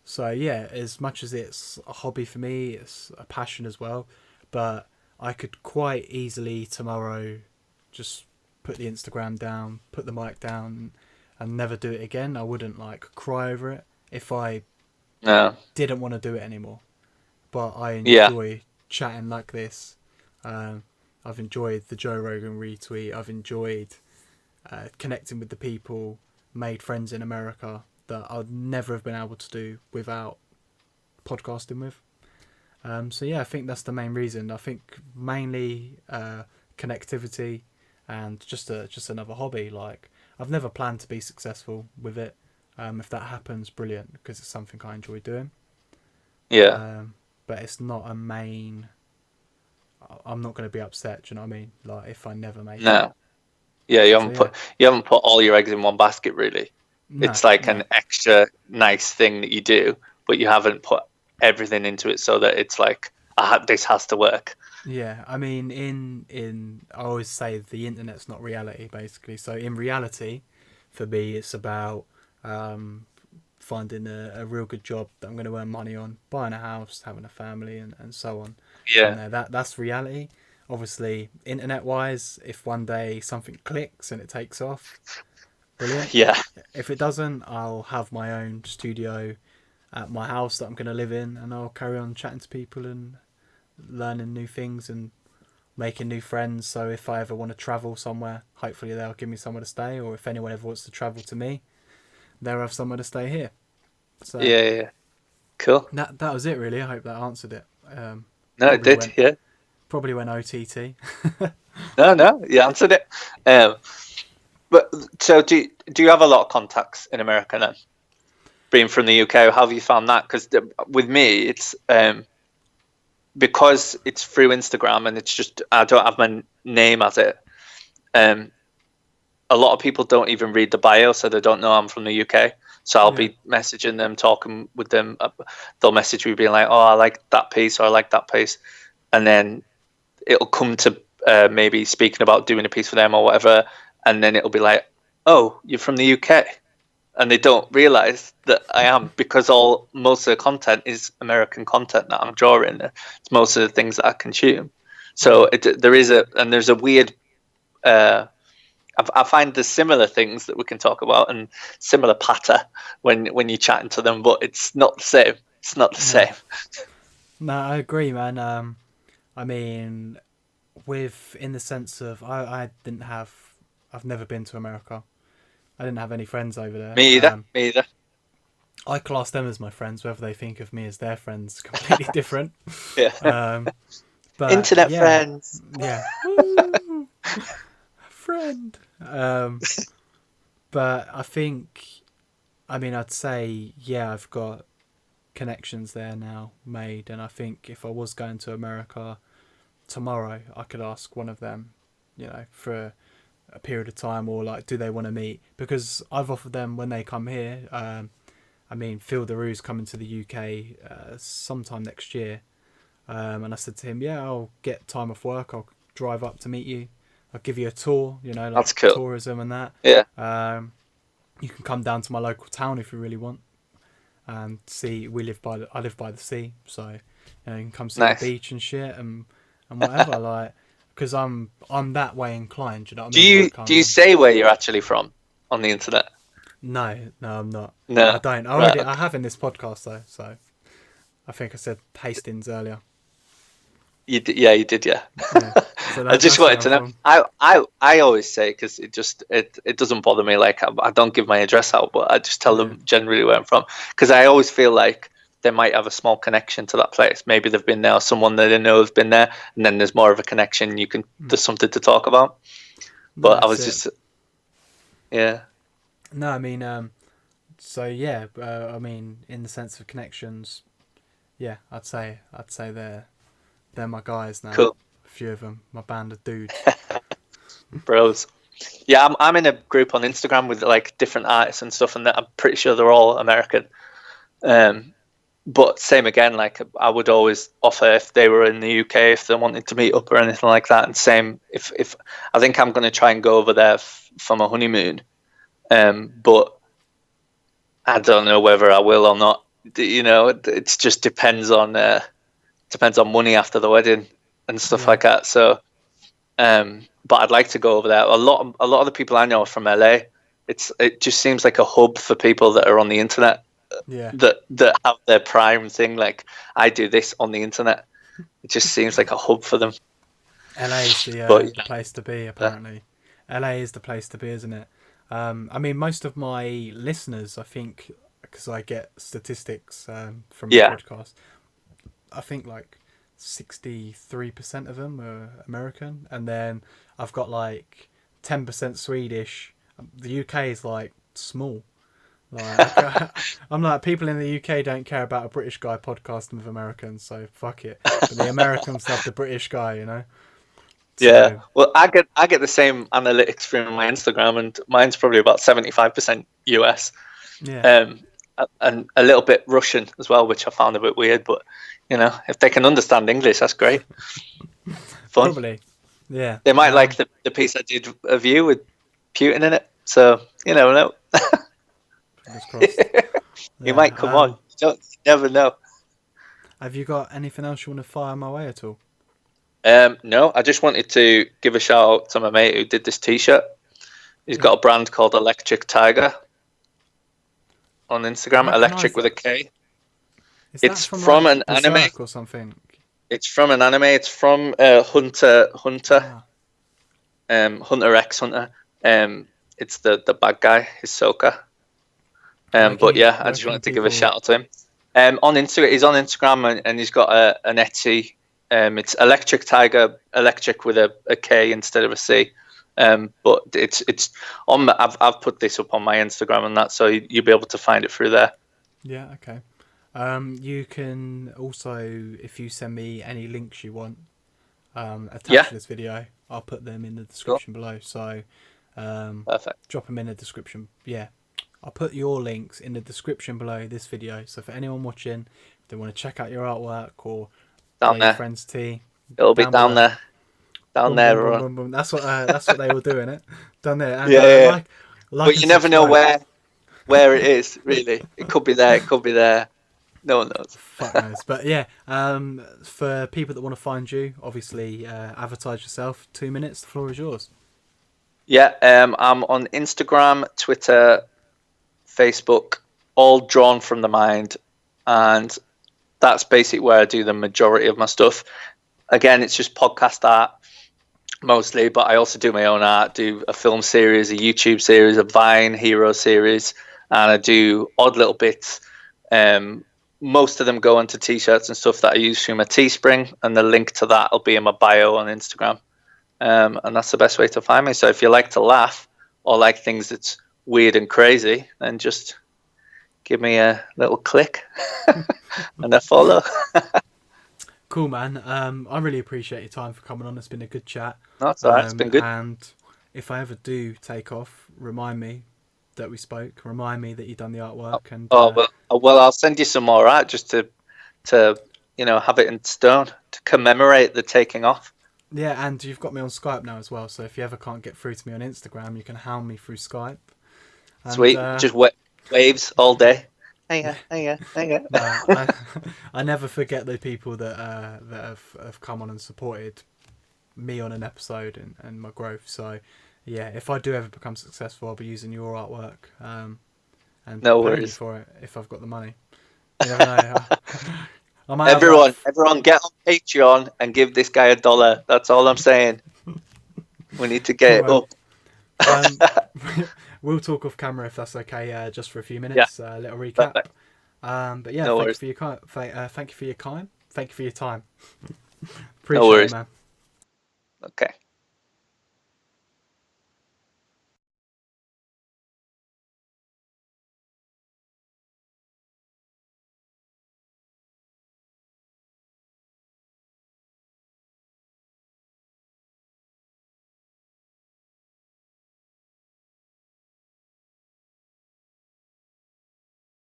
So yeah, as much as it's a hobby for me, it's a passion as well. But I could quite easily tomorrow just put the Instagram down, put the mic down, and never do it again. I wouldn't like cry over it if I didn't want to do it anymore. but I Yeah. enjoy chatting like this. I've enjoyed the Joe Rogan retweet. I've enjoyed connecting with the people, made friends in America that I'd never have been able to do without podcasting with. So yeah, I think that's the main reason. I think mainly connectivity and just another hobby. Like I've never planned to be successful with it. If that happens, brilliant, because it's something I enjoy doing. Yeah. But it's not a main. I'm not going to be upset. Do you know what I mean? Like if I never make it. No. Yeah, So yeah, you haven't put all your eggs in one basket, really. no, It's like no. an extra nice thing that you do, but you haven't put everything into it so that it's like this has to work. Yeah, I mean, in I always say the internet's not reality, basically. So in reality, for me, it's about finding a real good job that I'm going to earn money on, buying a house, having a family, and so on. From Yeah. there, that's reality. Obviously, internet wise, if one day something clicks and it takes off, brilliant. Yeah. If it doesn't, I'll have my own studio at my house that I'm going to live in, and I'll carry on chatting to people and learning new things and making new friends. So if I ever want to travel somewhere, hopefully they'll give me somewhere to stay, or if anyone ever wants to travel to me, they'll have somewhere to stay here. So Yeah. Yeah. Cool. that was it really. I hope that answered it. No, it Probably did. went Yeah. probably went OTT. No, you answered it. But so do you have a lot of contacts in America then? Being from the UK, how have you found that? Because with me, it's because it's through Instagram and it's just I don't have my name as it. Um, a lot of people don't even read the bio, so they don't know I'm from the UK. So I'll Yeah, be messaging them, talking with them. They'll message me being like, "Oh, I like that piece," or "I like that piece," and then it'll come to maybe speaking about doing a piece for them or whatever, and then it'll be like, "Oh, you're from the UK," and they don't realize that I am because most of the content is American content that I'm drawing. It's most of the things that I consume. So yeah, there's a weird. I find there's similar things that we can talk about and similar patter when you're chatting to them, but it's not the same. It's not the no, same. no, I agree, man. I mean, with in the sense of I didn't have, I've never been to America. I didn't have any friends over there. Me either. Me either. I class them as my friends, whether they think of me as their friends, completely different. Yeah. Um, but Internet yeah, friends. yeah, woo, friend. But I think, I mean, I'd say, yeah, I've got connections there now made, and I think if I was going to America tomorrow, I could ask one of them, for a period of time, or like, do they want to meet? Because I've offered them when they come here. I mean, Phil DeRue's coming to the UK sometime next year. And I said to him, yeah, I'll get time off work. I'll drive up to meet you. I'll give you a tour, like That's cool. tourism and that. Yeah. You can come down to my local town if you really want and see. I live by the sea, so you can come see the Nice. beach and shit and whatever. Like, because I'm that way inclined. You know what I Do mean? you Like do you say where you're actually from on the internet? no, I'm not. I No. don't. Right. I have in this podcast though, so I think I said Hastings earlier. Yeah, you did. Yeah. Yeah. So I just that's where wanted I'm to know. from. I always say because it doesn't bother me. Like I don't give my address out, but I just tell Yeah. them generally where I'm from because I always feel like they might have a small connection to that place. Maybe they've been there, or someone that they know has been there, and then there's more of a connection. There's something to talk about. No, But I that's was it. just yeah, No, I mean, so yeah, I mean, in the sense of connections, yeah, I'd say they're my guys now. cool, A few of them, my band of dudes. bros. Yeah, I'm in a group on Instagram with like different artists and stuff, and I'm pretty sure they're all American. Um, but same again, like I would always offer if they were in the UK, if they wanted to meet up or anything like that. And same if I think I'm going to try and go over there for my honeymoon. But I don't know whether I will or not. It just depends on money after the wedding and stuff Yeah, like that. So, but I'd like to go over there. A lot of the people I know are from LA. It just seems like a hub for people that are on the internet Yeah. that have their prime thing. Like, I do this on the internet. It just seems like a hub for them. LA is But the place to be, yeah, apparently. LA is the place to be, isn't it? I mean, most of my listeners, I think, because I get statistics from my yeah, podcast, I think like 63% of them are American, and then I've got like 10% Swedish. The UK is like small. Like I'm like, people in the UK don't care about a British guy podcasting with Americans, so fuck it. But the Americans love the British guy, you know. yeah. So Well, I get the same analytics from my Instagram, and mine's probably about 75% US, yeah, um, and a little bit Russian as well, which I found a bit weird. But if they can understand English, that's great. Fun. probably, yeah. They might like the piece I did of you with Putin in it. So you never know. Fingers crossed. He Yeah. might come on. You never know. Have you got anything else you want to fire my way at all? No, I just wanted to give a shout out to my mate who did this T-shirt. He's Yeah, got a brand called Electric Tiger on I Instagram. recognise Electric with a that. K. Is that It's from like from an anime. Berserk or something? It's from an anime. It's from Ah, Hunter X Hunter. It's the bad guy, Hisoka. But yeah, I where just can wanted to give a people? shout out to him. On Instagram, he's on Instagram and he's got an Etsy. It's Electric Tiger, electric with a K instead of a C. But it's on. I've put this up on my Instagram and that, so you'll be able to find it through there. Yeah, okay. You can also, if you send me any links you want, attached Yeah, to this video, I'll put them in the cool, description below. So, perfect. drop them in the description. Yeah, I'll put your links in the description below this video. So for anyone watching, if they want to check out your artwork or Down buy your there, friend's tea, it'll be down down below. there, down Boom, there, boom, boom, everyone. boom, boom. That's what they will do in it. Done there, and Yeah, yeah, yeah. like But and you never know subscribe. where it is. Really, it could be there. It could be there. No one knows. Fuck knows. But yeah, for people that want to find you, obviously advertise yourself. 2 minutes. The floor is yours. Yeah, I'm on Instagram, Twitter, Facebook, all drawn from the mind, and that's basically where I do the majority of my stuff. Again, it's just podcast art mostly, but I also do my own art, do a film series, a YouTube series, a Vine hero series, and I do odd little bits. Most of them go into t-shirts and stuff that I use through my Teespring, and the link to that will be in my bio on Instagram. And that's the best way to find me. So if you like to laugh or like things that's weird and crazy, then just give me a little click and a follow. Cool, man. I really appreciate your time for coming on. It's been a good chat. That's all right. It's been good. And if I ever do take off, remind me that we spoke. Remind me that you've done the artwork. And Well, I'll send you some more art just to have it in stone to commemorate the taking off. yeah, and you've got me on Skype now as well. So if you ever can't get through to me on Instagram, you can hound me through Skype. And, Sweet, just waves all day. Hiya, hiya, hiya. No, I never forget the people that have come on and supported me on an episode and my growth. So yeah, if I do ever become successful, I'll be using your artwork and No paying you worries. for it if I've got the money. You never know. I might have Everyone, get on Patreon and give this guy $1. That's all I'm saying. We need to get it Cool, up. we'll talk off camera if that's okay. Just for a few Yeah, minutes, a little recap. perfect. But yeah, No thank you worries. for your thank you for your time. Thank you for your time. No Appreciate it, worries. man. Okay.